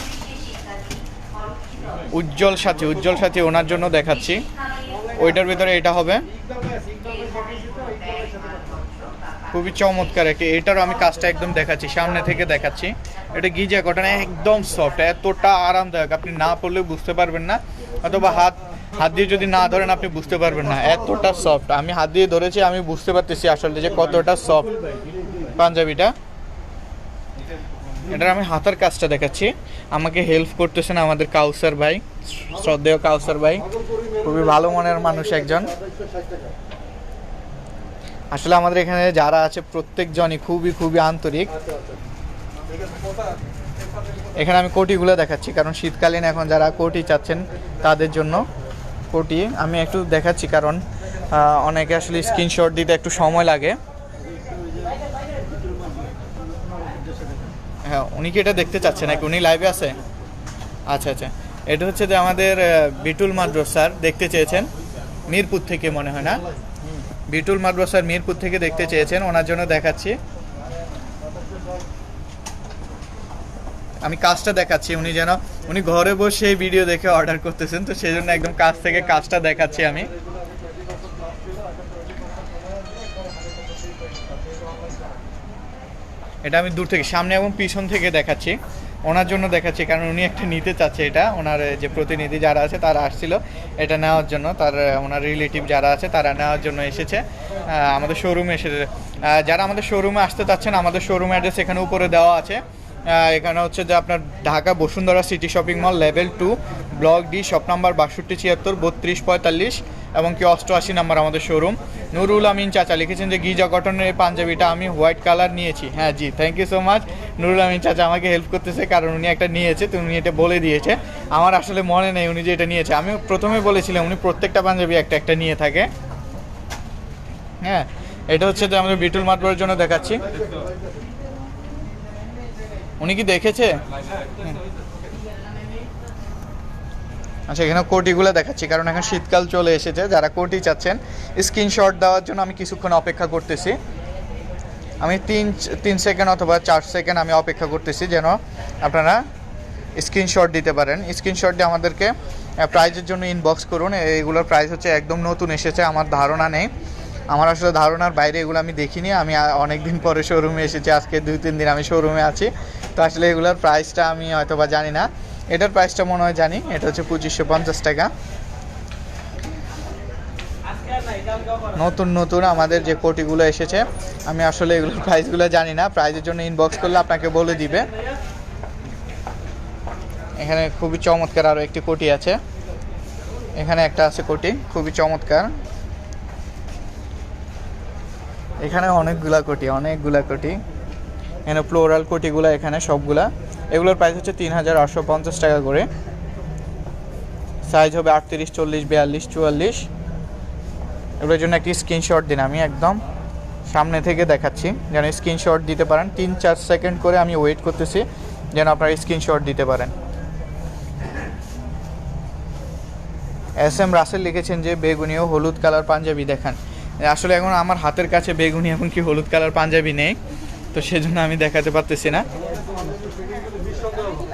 উজ্জ্বল সাথী ওনার জন্য দেখাচ্ছি, ওইটার ভিতরে এটা হবে, খুবই চমৎকার একটি। এটারও আমি কাজটা একদম দেখাচ্ছি, সামনে থেকে দেখাচ্ছি। এটা গিজা কটন, একদম সফট, এতটা আরামদায়ক আপনি না পরলেও বুঝতে পারবেন না, অথবা হাত দিয়ে যদি না ধরেন আপনি বুঝতে পারবেন না, এতটা সফট। আমি হাত দিয়ে ধরেছি, আমি বুঝতে পারতেছি আসলে যে কতটা সফট পাঞ্জাবিটা। এটার আমি হাতার কাজটা দেখাচ্ছি, আমাকে হেল্প করতেছেন আমাদের কাউসার ভাই, শ্রদ্ধেয় কাউসার ভাই, খুবই ভালো মনের মানুষ একজন। আসলে আমাদের এখানে যারা আছে প্রত্যেকজনই খুবই আন্তরিক। এখানে আমি কোটিগুলো দেখাচ্ছি, কারণ শীতকালীন এখন যারা কোটি চাচ্ছেন তাদের জন্য কোটি আমি একটু দেখাচ্ছি, কারণ অনেকে আসলে স্ক্রিনশট দিতে একটু সময় লাগে। হ্যাঁ, উনি কি এটা দেখতে চাচ্ছেন নাকি? উনি লাইভে আছে? আচ্ছা, এটা হচ্ছে যে আমাদের বিটুল মাদ্রাসার দেখতে চেয়েছেন, মিরপুর থেকে মনে হয় না, বিটুল মাদ্রাসার মিরপুর থেকে দেখতে চেয়েছেন, ওনার জন্য দেখাচ্ছি। আমি কাজটা দেখাচ্ছি, উনি ঘরে বসে ভিডিও দেখে অর্ডার করতেছেন, তো সেই জন্য একদম কাছ থেকে কাজটা দেখাচ্ছি আমি। এটা আমি দূর থেকে, সামনে এবং পিছন থেকে দেখাচ্ছি, ওনার জন্য দেখাচ্ছি, কারণ উনি একটা নিতে চাচ্ছে। এটা ওনার যে প্রতিনিধি যারা আছে তারা আসছিল এটা নেওয়ার জন্য, ওনার রিলেটিভ যারা আছে তারা নেওয়ার জন্য এসেছে আমাদের শোরুমে এসেছে। যারা আমাদের শোরুমে আসতে চাচ্ছেন, আমাদের শোরুম অ্যাড্রেস এখানে উপরে দেওয়া আছে। এখানে হচ্ছে যে আপনার Dhaka Bashundhara city shopping mall level 2 block D, shop number 6276 3245 এবং কি 88 নাম্বার আমাদের শোরুম। নুরুল আমিন চাচা লিখেছেন যে গিজা কটনের এই পাঞ্জাবিটা আমি হোয়াইট কালার নিয়েছি। হ্যাঁ জি, thank you so much. Nurul Amin চাচা আমাকে হেল্প করতেছে, কারণ উনি একটা নিয়েছে, তো উনি এটা বলে দিয়েছে। আমার আসলে মনে নেই উনি যে এটা নিয়েছে, আমি প্রথমে বলেছিলাম উনি প্রত্যেকটা পাঞ্জাবি একটা নিয়ে থাকে। হ্যাঁ, এটা হচ্ছে যে আমাদের বিটুল মাদবরের জন্য দেখাচ্ছি। উনি কি দেখেছে? আচ্ছা, এখানে কোটিগুলো দেখাচ্ছি কারণ এখন শীতকাল চলে এসেছে। যারা কোটি চাচ্ছেন স্ক্রিনশট দেওয়ার জন্য আমি কিছুক্ষণ অপেক্ষা করতেছি। আমি 3 সেকেন্ড অথবা 4 সেকেন্ড আমি অপেক্ষা করতেছি যেন আপনারা স্ক্রিনশট দিতে পারেন। স্ক্রিনশট দিয়ে আমাদেরকে প্রাইজের জন্য ইনবক্স করুন। এগুলোর প্রাইস হচ্ছে একদম নতুন এসেছে, আমার ধারণা নেই, আমার আসলে ধারণার বাইরে এগুলো আমি দেখিনি। আমি অনেক দিন পরে শোরুমে এসেছি, আজকে 2-3 দিন আমি শোরুমে আছি, তো আসলে এগুলোর প্রাইসটা আমি হয়তো বা জানি না। এটার প্রাইসটা মনে হয় জানি, এটা হচ্ছে 2550 টাকা। নতুন নতুন আমাদের যে কোটিগুলো এসেছে আমি আসলে এগুলোর প্রাইসগুলো জানি না, প্রাইজের জন্য ইনবক্স করলে আপনাকে বলে দিবে। এখানে খুবই চমৎকার আরও একটি কোটি আছে, এখানে একটা আছে কোটি খুবই চমৎকার। এখানে অনেকগুলা কোটি, এখানে ফ্লোরাল কোটিগুলো এখানে সবগুলা। এগুলোর প্রাইস হচ্ছে 3850 টাকা করে। সাইজ হবে 38, 40, 42, 44। এগুলোর জন্য একটি স্ক্রিনশট দিন, আমি একদম সামনে থেকে দেখাচ্ছি যেন স্ক্রিনশট দিতে পারেন। 3-4 সেকেন্ড করে আমি ওয়েট করতেছি যেন আপনারা স্ক্রিনশট দিতে পারেন। SM রাসেল লিখেছেন যে বেগুনি ও হলুদ কালার পাঞ্জাবি দেখান। আসলে এখন আমার হাতের কাছে বেগুনি এবং কি হলুদ কালার পাঞ্জাবি নেই, তো সেজন্য আমি দেখাতে পারতেছি না।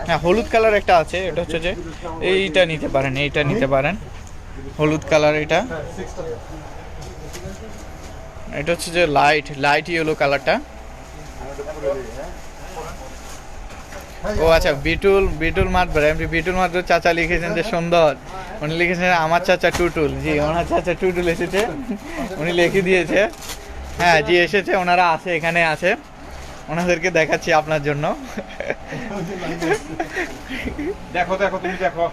হ্যাঁ, হলুদ কালার একটা আছে, এটা হচ্ছে যে এইটা নিতে পারেন, এইটা নিতে পারেন, হলুদ কালার। এটা হচ্ছে যে লাইট ইয়েলো কালারটা। ও আচ্ছা, বিটুল মাত্র চাচা লিখেছেন যে সুন্দর, উনি লিখেছেন আমার চাচা টুটুল। জি, ওনার চাচা টুটুল এসেছে, উনি লিখে দিয়েছে। হ্যাঁ জি, এসেছে, ওনারা আছে, এখানে আছে, ওনাদেরকে দেখাচ্ছি আপনার জন্য। দেখো তুমি দেখো।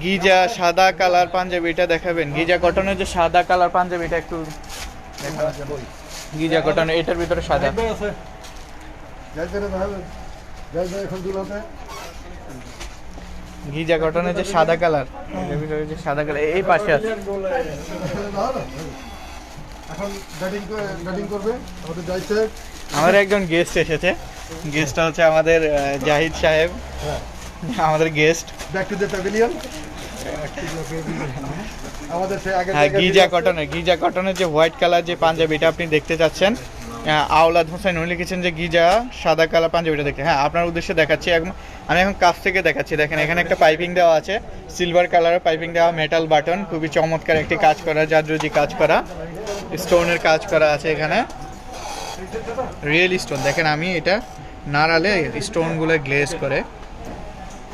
গিজা সাদা কালার পাঞ্জাবিটা দেখাবেন? গিজা কটনের যে সাদা কালার পাঞ্জাবিটা একটু গিজা কটন, এটার ভিতরে সাদা। গিজা কটনের যে সাদা কালার, এটার ভিতরে যে সাদা কালার এই পাশে আছে। এখন ব্যাটিং করবে আমাদের যাইছে। আমাদের একজন গেস্ট এসেছে, গেস্টটা হচ্ছে আমাদের জাহিদ সাহেব, আমাদের guest. Back to the pavilion. আমাদের সেই আগে হ্যাঁ, গিজা কটনের যে হোয়াইট কালার যে পাঞ্জাবিটা আপনি দেখতে চাচ্ছেন, আওলাদ হোসেন উনি লিখেছেন যে গিজা সাদা কালার পাঞ্জাবিটা দেখতে। হ্যাঁ, আপনার উদ্দেশ্যে দেখাচ্ছি, আমি এখন কাছ থেকে দেখাচ্ছি। দেখেন এখানে একটা পাইপিং দেওয়া আছে, সিলভার কালারের পাইপিং দেওয়া, মেটাল বাটন, খুবই চমৎকার একটি কাজ করা, জাদরুজি কাজ করা, স্টোনের কাজ করা আছে এখানে, রিয়েল স্টোন। দেখেন আমি এটা নাড়ালে স্টোনগুলো গ্লেজ করে,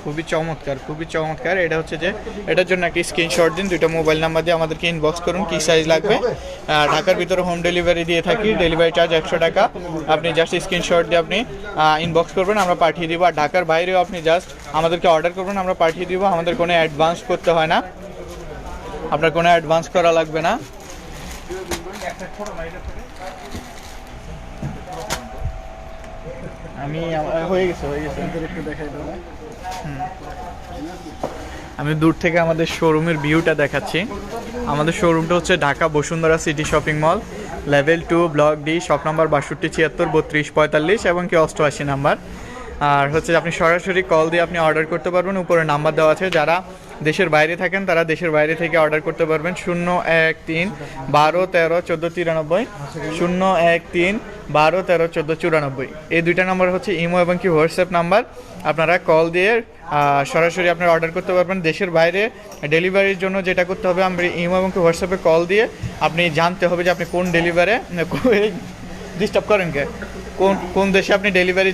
খুবই চমৎকার। এটা হচ্ছে যে এটার জন্য একটি স্ক্রিনশট দিন, 2টা মোবাইল নাম্বার দিয়ে আমাদেরকে ইনবক্স করুন কি সাইজ লাগবে। ঢাকার ভিতরে হোম ডেলিভারি দিয়ে থাকি, ডেলিভারি চার্জ 100 টাকা। আপনি জাস্ট স্ক্রিনশট দিয়ে আপনি ইনবক্স করবেন, আমরা পাঠিয়ে দিব। আর ঢাকার বাইরেও আপনি জাস্ট আমাদেরকে অর্ডার করবেন, আমরা পাঠিয়ে দিব। আমাদের কোনো অ্যাডভান্স করতে হয় না, আপনার কোনো অ্যাডভান্স করা লাগবে না। হয়ে গেছে একটু দেখাই দেবো। আমি দূর থেকে আমাদের শোরুমের ভিউটা দেখাচ্ছি। আমাদের শোরুমটা হচ্ছে Dhaka Bashundhara city shopping mall, level 2, block D, shop number 62 76 32 45 এবং কি 88 নাম্বার। আর হচ্ছে আপনি সরাসরি কল দিয়ে আপনি অর্ডার করতে পারবেন, উপরে নাম্বার দেওয়া আছে। যারা দেশের বাইরে থাকেন তারা দেশের বাইরে থেকে অর্ডার করতে পারবেন। 013 12 13 14 93, 013 12 13 14 94। এই 2টা নাম্বার হচ্ছে ইমো এবং কি হোয়াটসঅ্যাপ নাম্বার। আপনারা কল দিয়ে সরাসরি আপনারা অর্ডার করতে পারবেন। দেশের বাইরে ডেলিভারির জন্য যেটা করতে হবে, আমরা ইমো এবং কি হোয়াটসঅ্যাপে কল দিয়ে আপনি জানতে হবে যে আপনি কোন ডেলিভারে ডিস্টার্ব করেন কে, কোন দেশে আপনি ডেলিভারি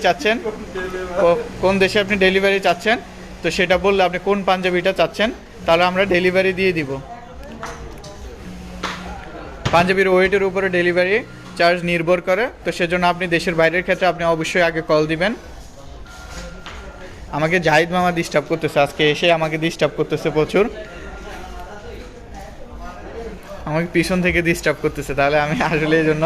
চাচ্ছেন, তো সেটা বললে আপনি কোন পাঞ্জাবিটা চাচ্ছেন, তাহলে আমরা ডেলিভারি দিয়ে দিব। পাঞ্জাবির ওয়েটের উপরে ডেলিভারি চার্জ নির্ভর করে, তো সেজন্য আপনি দেশের বাইরের ক্ষেত্রে আপনি অবশ্যই আগে কল দিবেন। আমাকে জাহিদ মামা ডিস্টার্ব করতেছে, আজকে এসে আমাকে ডিস্টার্ব করতেছে প্রচুর, আমাকে পিছন থেকে ডিস্টার্ব করতেছে। তাহলে আমি আসলে এই জন্য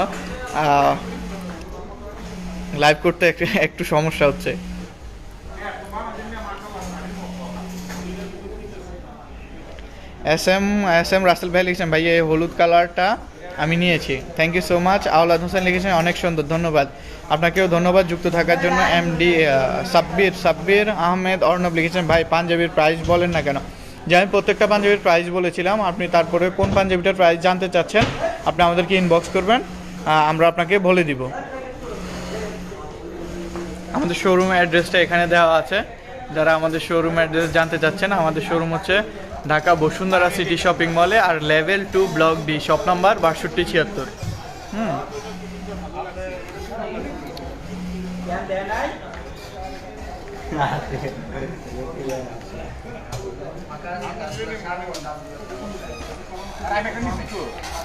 লাইভ করতে একটু সমস্যা হচ্ছে। এস এম রাসেল ভাই লিখেছেন, ভাই এই হলুদ কালারটা আমি নিয়েছি, থ্যাংক ইউ সো মাচ। আওলাদ হোসেন লিখেছেন অনেক সুন্দর, ধন্যবাদ। আপনাকেও ধন্যবাদ যুক্ত থাকার জন্য। এমডি সাব্বির আহমেদ অর্ণব লিখেছেন, ভাই পাঞ্জাবির প্রাইস বলেন না কেন? যে আমি প্রত্যেকটা পাঞ্জাবির প্রাইস বলেছিলাম, আপনি তারপরে কোন পাঞ্জাবিটার প্রাইস জানতে চাচ্ছেন আপনি আমাদেরকে ইনবক্স করবেন, আমরা আপনাকে বলে দিব। আমাদের শোরুম অ্যাড্রেসটা এখানে দেওয়া আছে, যারা আমাদের শোরুম অ্যাড্রেস জানতে চাচ্ছেন। আমাদের শোরুম হচ্ছে ঢাকা বসুন্ধরা সিটি শপিং মলে, আর level 2 block D, shop number 6276।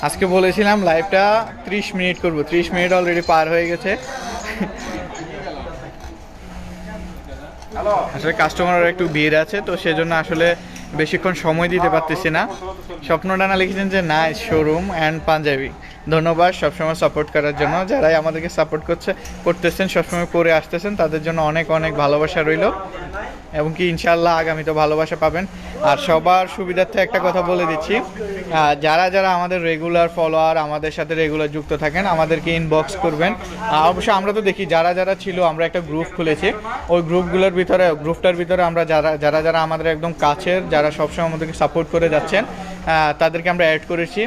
আজকে বলেছিলাম লাইভটা 30 মিনিট করব, 30 মিনিট অলরেডি পার হয়ে গেছে। আসলে কাস্টমারের একটু ভিড় আছে, তো সেজন্য আসলে বেশিক্ষণ সময় দিতে পারতেছি না। স্বপ্নডানা লিখেছেন যে নাইস শোরুম অ্যান্ড পাঞ্জাবি, ধন্যবাদ সবসময় সাপোর্ট করার জন্য। যারাই আমাদেরকে সাপোর্ট করতেছেন, সবসময় করে আসতেছেন, তাদের জন্য অনেক অনেক ভালোবাসা রইল, এবং কি ইনশাআল্লাহ আগামী তো ভালোবাসা পাবেন। আর সবার সুবিধার্থে একটা কথা বলে দিচ্ছি, যারা যারা আমাদের রেগুলার ফলোয়ার, আমাদের সাথে রেগুলার যুক্ত থাকেন, আমাদেরকে ইনবক্স করবেন। অবশ্যই আমরা তো দেখি যারা যারা ছিল, আমরা একটা গ্রুপ খুলেছি, ওই গ্রুপটার ভিতরে আমরা যারা যারা আমাদের একদম কাছের, যারা সবসময় আমাদেরকে সাপোর্ট করে যাচ্ছেন, তাদেরকে আমরা অ্যাড করেছি।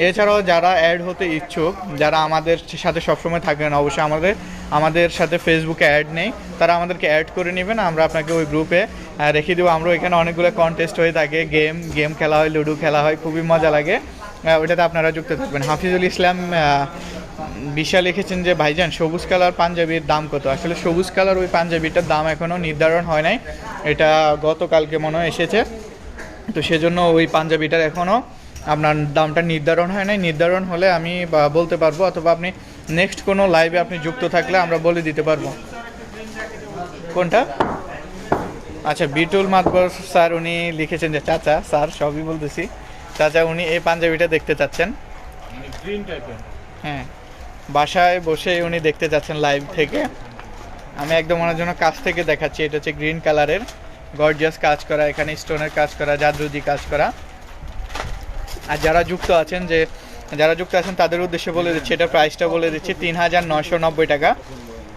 এছাড়াও যারা অ্যাড হতে ইচ্ছুক, যারা আমাদের সাথে সবসময় থাকেন, অবশ্যই আমাদের সাথে ফেসবুকে অ্যাড নেই, তারা আমাদেরকে অ্যাড করে নেবেন, আমরা আপনাকে ওই গ্রুপে রেখে দেবো। আমরা এখানে অনেকগুলো কন্টেস্ট হয়ে থাকে, গেম খেলা হয়, লুডো খেলা হয়, খুবই মজা লাগে, ওইটাতে আপনারা যুক্ত থাকবেন। হাফিজুল ইসলাম বিশাল লিখেছেন যে ভাইজান সবুজ কালার পাঞ্জাবির দাম কত? আসলে সবুজ কালার ওই পাঞ্জাবিটার দাম এখনও নির্ধারণ হয় নাই, এটা গতকালকে মনে হয় এসেছে, তো সেজন্য ওই পাঞ্জাবিটার এখনও আপনার দামটা নির্ধারণ হয় নাই। নির্ধারণ হলে আমি বলতে পারবো, অথবা আপনি নেক্সট কোনো লাইভে আপনি যুক্ত থাকলে আমরা বলে দিতে পারবো। কোনটা? আচ্ছা, বিটুল মাতবর স্যার উনি লিখেছেন যে চাচা, স্যার সবই বলতেছি, চাচা উনি এই পাঞ্জাবিটা দেখতে চাচ্ছেন, হ্যাঁ, বাসায় বসে উনি দেখতে চাচ্ছেন লাইভ থেকে। আমি একদম ওনার জন্য কাছ থেকে দেখাচ্ছি। এটা হচ্ছে গ্রিন কালারের, গর্জিয়াস কাজ করা, এখানে স্টোনের কাজ করা, জাদরুদি কাজ করা। আর যারা যুক্ত আছেন তাদের উদ্দেশ্যে বলে দিচ্ছি, এটা প্রাইসটা বলে দিচ্ছি 3990 টাকা,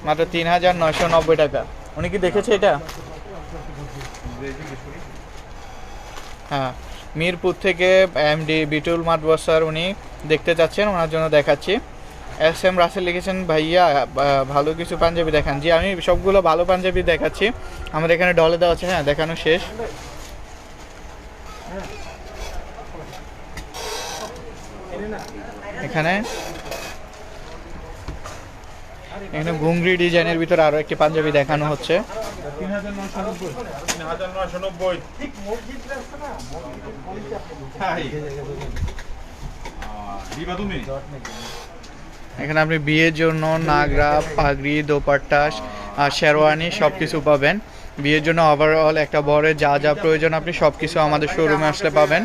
মাত্র 3990 টাকা। উনি কি দেখেছে এটা? হ্যাঁ, মিরপুর থেকে এমডি বিটুল মাতবর স্যার উনি দেখতে চাচ্ছেন, ওনার জন্য দেখাচ্ছি। SM রাসেল লিখেছেন ভাইয়া ভালো কিছু পাঞ্জাবি দেখান। জি, আমি সবগুলো ভালো পাঞ্জাবি দেখাচ্ছি, আমাদের এখানে ডলে দেওয়া আছে। হ্যাঁ, দেখানো শেষ। এখানে ঘুংরি ডিজাইনের ভিতরে আরো একটি পাঞ্জাবি দেখানো হচ্ছে। 3990 এখানে আপনি বিয়ের জন্য নাগরা, পাগড়ি, দোপাট্টা, শেরওয়ানি সব কিছু পাবেন। বিয়ের জন্য ওভারঅল একটা বরের যা যা প্রয়োজন আপনি সব কিছু আমাদের শোরুমে আসলে পাবেন।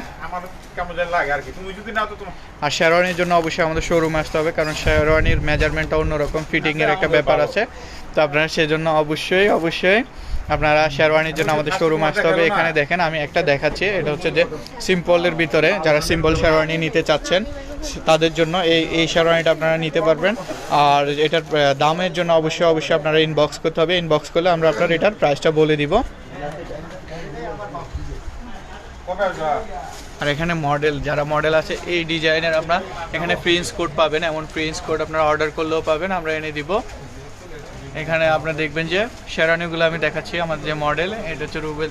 আর শেরওয়ানির জন্য অবশ্যই আমাদের শোরুমে আসতে হবে, কারণ শেরওয়ানির মেজারমেন্টটা অন্যরকম, ফিটিংয়ের একটা ব্যাপার আছে, তো আপনারা সেজন্য অবশ্যই আপনারা শেরওয়ানির জন্য আমাদের শোরুমে আসতে হবে। এখানে দেখেন আমি একটা দেখাচ্ছি, এটা হচ্ছে যে সিম্পলের ভিতরে যারা সিম্পল শেরওয়ানি নিতে চাচ্ছেন তাদের জন্য এই শেরওয়ানিটা আপনারা নিতে পারবেন। আর এটার দামের জন্য অবশ্যই আপনারা ইনবক্স করতে হবে, ইনবক্স করলে আমরা আপনার এটার প্রাইসটা বলে দিব। আর এখানে যারা মডেল আছে এই ডিজাইনের আমরা এখানে প্রিন্স কোড পাবেন, এমন প্রিন্স কোড আপনারা অর্ডার করলেও পাবেন, আমরা এনে দিব। এখানে আপনারা দেখবেন যে শেরওয়ানিগুলো আমি দেখাচ্ছি, আমাদের যে মডেল, এটা হচ্ছে রুবেল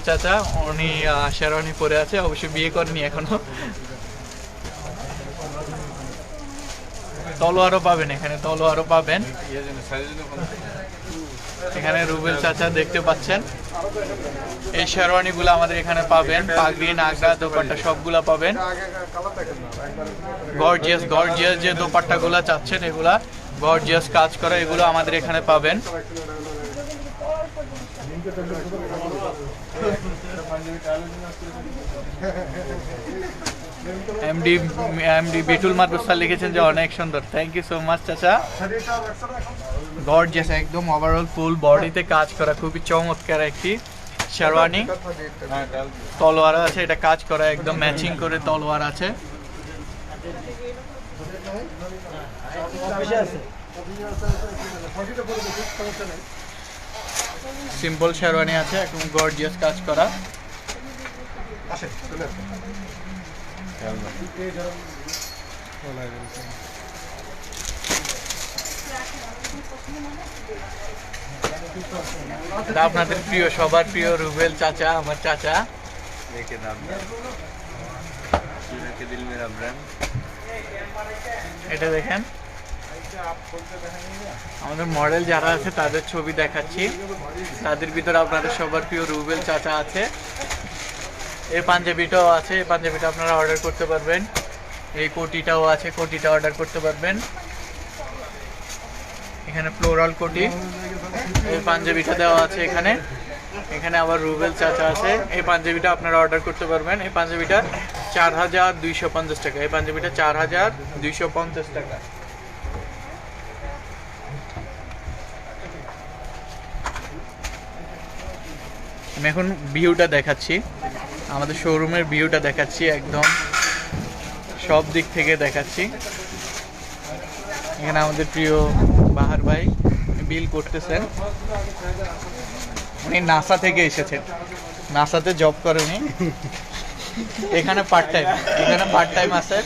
চাচা উনি শেরওয়ানি পরে আছে, অবশ্যই বিয়ে করেনি এখনো। তলোয়ারও পাবেন, এখানে তলোয়ারও পাবেন। এখানে রুবেল চাচা দেখতে পাচ্ছেন, এই শেরওয়ানিগুলো আমাদের এখানে পাবেন, পাগড়ি, নাগরা, দোপাট্টা সবগুলা পাবেন। গর্জিয়াস যে দোপাট্টাগুলো চাচ্ছেন, এগুলা গর্জিয়াস কাজ করা, এগুলো আমাদের এখানে পাবেন। এমডি বিটুল মাতবর স্যার লিখেছেন যে অনেক সুন্দর, থ্যাংক ইউ সো মাচ চাচা। গর্জিয়াস একদম ওভারঅল ফুল বডিতে কাজ করা, খুবই চমৎকার একটি শেরওয়ানি। তলোয়ার আছে, এটা কাজ করা একদম ম্যাচিং করে তলোয়ার আছে। সিম্পল শেরওয়ানি আছে, একদম গর্জিয়াস কাজ করা। আসে চলে আসে এই ধরুন এটা আপনাদের প্রিয়, সবার প্রিয় রুবেল চাচা, আমার চাচা। देखे दाम के दिल मेरा ब्रांड এটা দেখেন, আমাদের মডেল যারা আছে তাদের ছবি দেখাচ্ছি। তাদের ভিতরে আপনাদের সবার প্রিয় রুবেল চাচা আছে। এই পাঞ্জাবিটাও আছে, এই পাঞ্জাবিটা আপনারা অর্ডার করতে পারবেন। এই কোটিটাও আছে, কোটিটা অর্ডার করতে পারবেন। এখানে ফ্লোরাল কোটি, এই পাঞ্জাবিটা দেওয়া আছে এখানে। এখানে আবার রুবেল চাচা আছে, এই পাঞ্জাবিটা আপনারা অর্ডার করতে পারবেন। এই পাঞ্জাবিটা 4250 টাকা, এই পাঞ্জাবিটা 4250 টাকা। আমি এখন ভিউটা দেখাচ্ছি, আমাদের শোরুমের ভিউটা দেখাচ্ছি, একদম সব দিক থেকে দেখাচ্ছি। এখানে আমাদের প্রিয় বাহার ভাই বিল করতেছেন। উনি নাসা থেকে এসেছেন, নাসাতে জব করে উনি। এখানে পার্ট টাইম আছে।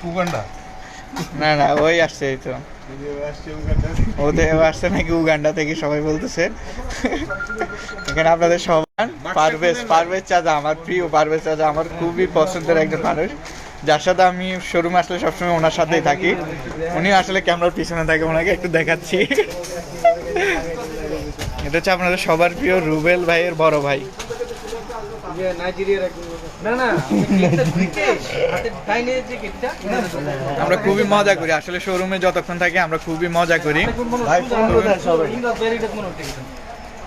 উগান্ডা না না, ওই আসছে, এই তো ওদের আসছে নাকি উগান্ডা থেকে, সবাই বলতেছে। এখানে আপনাদের সবার পারভেজ চাচা, আমার প্রিয় পারভেজ চাচা, আমার খুবই পছন্দের একজন মানুষ, যার সাথে আমি শোরুমে আসলে সবসময় ওনার সাথেই থাকি। উনি আসলে ক্যামেরার পিছনে থাকে, ওনাকে একটু দেখাচ্ছি। এটা হচ্ছে আপনাদের সবার প্রিয় রুবেল ভাইয়ের বড় ভাই। আমরা খুবই মজা করি আসলে শোরুমে যতক্ষণ থাকি, আমরা খুবই মজা করি।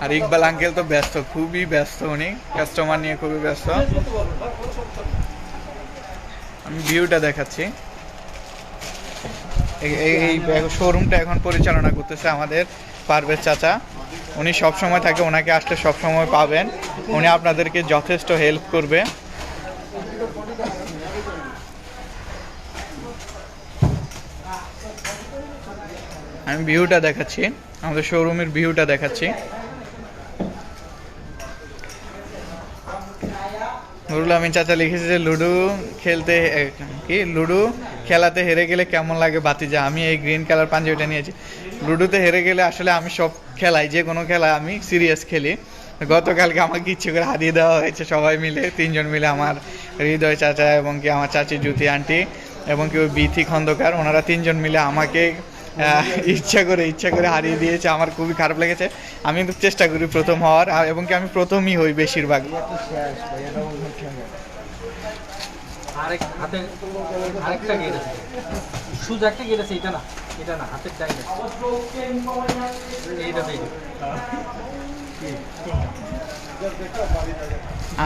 আর ইকবাল আঙ্কেল তো ব্যস্ত, খুবই ব্যস্ত, উনি কাস্টমার নিয়ে খুবই ব্যস্ত। আমি ভিউটা দেখাচ্ছি। এই শোরুমটা এখন পরিচালনা করতেছে আমাদের পারভেজ চাচা। উনি সব সময় থাকে, ওনাকে আসলে সব সময় পাবেন, উনি আপনাদেরকে যথেষ্ট হেল্প করবে। আমি ভিউটা দেখাচ্ছি, আমাদের শোরুমের ভিউটা দেখাচ্ছি। নুরুল আমিন চাচা লিখেছে যে লুডো খেলাতে হেরে গেলে কেমন লাগে বাতিজা। আমি এই গ্রিন কালার পাঞ্জাবিটা নিয়েছি। লুডোতে হেরে গেলে আসলে আমি সব খেলাই, যে কোনো খেলা আমি সিরিয়াস খেলি। গতকালকে আমাকে ইচ্ছে করে হারিয়ে দেওয়া হয়েছে, সবাই মিলে, 3 জন মিলে, আমার হৃদয় চাচা এবং কি আমার চাচি জ্যোতি আন্টি এবং কি ওই বিথি খন্দকার, ওনারা 3 জন মিলে আমাকে ইচ্ছা করে হারিয়ে দিয়েছে। আমার খুবই খারাপ লেগেছে। আমি কিন্তু চেষ্টা করি প্রথম হওয়ার, এবং কি আমি প্রথমই হই বেশিরভাগ।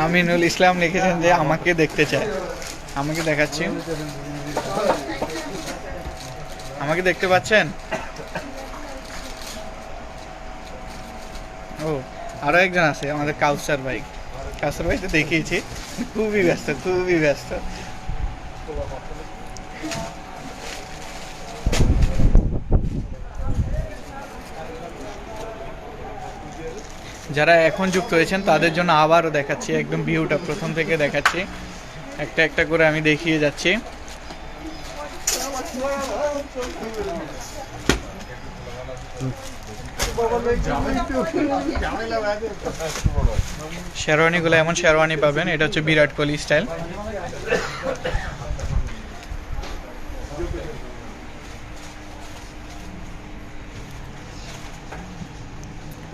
আমিনুল ইসলাম লিখেছেন যে আমাকে দেখতে চায়। আমাকে দেখাচ্ছি, আমাকে দেখতে পাচ্ছেন? ও আরো একজন আছে আমাদের কাউসার ভাই। কাউসার ভাই তো দেখিয়েছি, খুবই ব্যস্ত। যারা এখন যুক্ত হয়েছেন তাদের জন্য আবারও দেখাচ্ছি, একদম ভিউটা প্রথম থেকে দেখাচ্ছি, একটা একটা করে আমি দেখিয়ে যাচ্ছি। শেরওয়ানিগুলো এমন শেরওয়ানি পাবেন, এটা হচ্ছে বিরাট কোহলি স্টাইল।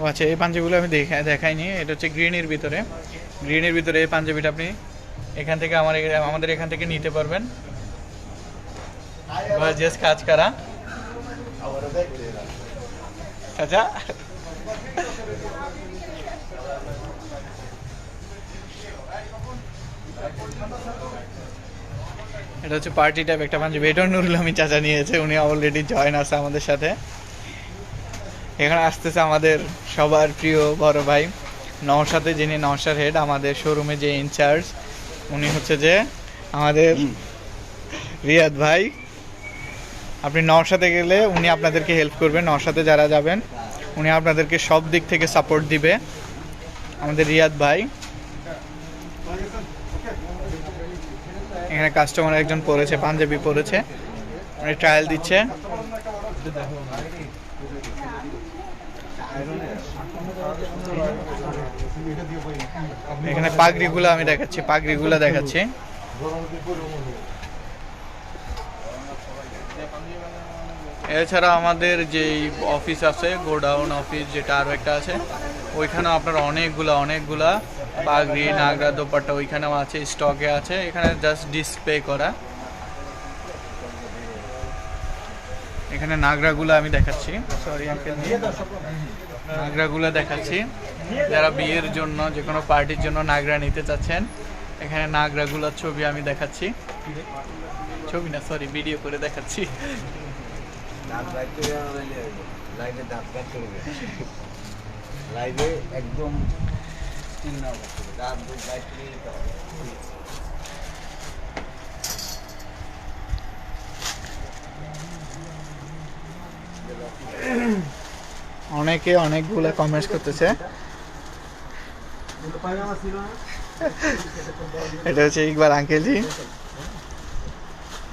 ও আচ্ছা, এই পাঞ্জাবিগুলো আমি দেখাইনি। এটা হচ্ছে গ্রিনের ভিতরে এই পাঞ্জাবিটা আপনি এখান থেকে আমাদের এখান থেকে নিতে পারবেন। গর্জিয়াস কাজ করা। আচ্ছা, এটা হচ্ছে পার্টি টাইপ একটা পাঞ্জাবি। এটাও নুরুল আমিন চাচা নিয়েছে, উনি অলরেডি জয়েন আছে আমাদের সাথে। এখানে আসতেছে আমাদের সবার প্রিয় বড় ভাই নওশাদ, যিনি নওশার হেড, আমাদের শোরুমে যে ইনচার্জ, উনি হচ্ছে যে আমাদের রিয়াদ ভাই। আপনি নওশাতে গেলে উনি আপনাদেরকে হেল্প করবেন, নওশাতে যারা যাবেন উনি আপনাদেরকে সব দিক থেকে সাপোর্ট দিবে। আমাদের রিয়াদ ভাই এখানে কাস্টমার একজন পরেছে, পাঞ্জাবি পরেছে, উনি ট্রায়াল দিচ্ছে। এখানে পাগড়িগুলো আমি দেখাচ্ছি, পাগড়িগুলো দেখাচ্ছি। এছাড়া আমাদের যেই অফিস আছে, গোডাউন অফিস যেটা আরও একটা আছে, ওইখানেও আপনার অনেকগুলা পাগড়ি, নাগরা, দোপাট্টা ওইখানেও আছে, স্টকে আছে। এখানে জাস্ট ডিসপ্লে করা। এখানে নাগরাগুলো আমি দেখাচ্ছি, সরি আঙ্কেল, নাগরাগুলো দেখাচ্ছি। যারা বিয়ের জন্য, যে কোনো পার্টির জন্য নাগরা নিতে চাচ্ছেন, এখানে নাগরাগুলোর ছবি আমি দেখাচ্ছি। ছবি না, সরি, ভিডিও করে দেখাচ্ছি। লাইভে একদম অনেকে অনেকগুলো কমেন্টস করতেছে। এটা হচ্ছে ইকবাল আঙ্কেল জি,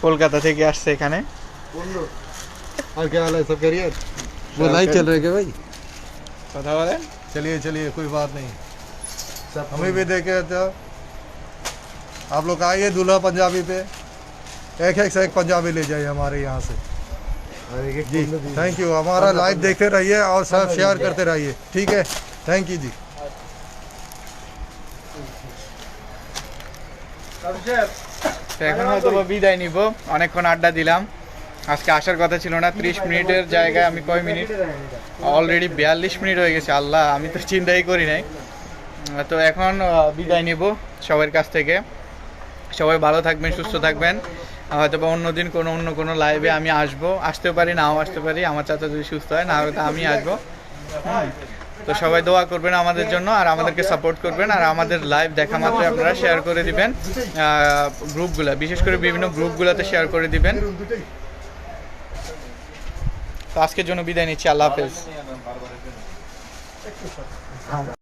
কলকাতা থেকে আসছে এখানে। और क्या हाल है, सब करिए। वो लाइव चल रहे क्या भाई? কথা বলেন। चलिए चलिए, कोई बात नहीं, हमें भी देखे तो आप लोग आइए दूल्हा पंजाबी पे, एक से एक पंजाबी ले जाइए हमारे यहाँ से। जी थैंक यू, हमारा लाइव देखते रहिए और सब शेयर करते रहिए, ठीक है, थैंक यू जी। তো এখন হয়তো বা বিদায় নিব, অনেকক্ষণ আড্ডা দিলাম। আজকে আসার কথা ছিল না, 30 মিনিটের জায়গায় আমি কয় মিনিট, অলরেডি 42 মিনিট হয়ে গেছে। আল্লাহ, আমি তো চিন্তাই করি নাই। তো এখন বিদায় নিব সবার কাছ থেকে। সবাই ভালো থাকবেন, সুস্থ থাকবেন। হয়তো বা অন্যদিন অন্য কোনো লাইভে আমি আসতেও পারি, নাও আসতে পারি। আমার চাচা যদি সুস্থ হয়, না হয়তো আমি আসবো। তো সবাই দোয়া করবেন আমাদের জন্য, আর আমাদেরকে সাপোর্ট করবেন। আর আমাদের লাইভ দেখা মাত্র আপনারা শেয়ার করে দিবেন, গ্রুপগুলো, বিশেষ করে বিভিন্ন গ্রুপগুলোতে শেয়ার করে দিবেন। তো আজকের জন্য বিদায় নিচ্ছি, আল্লাহ হাফেজ।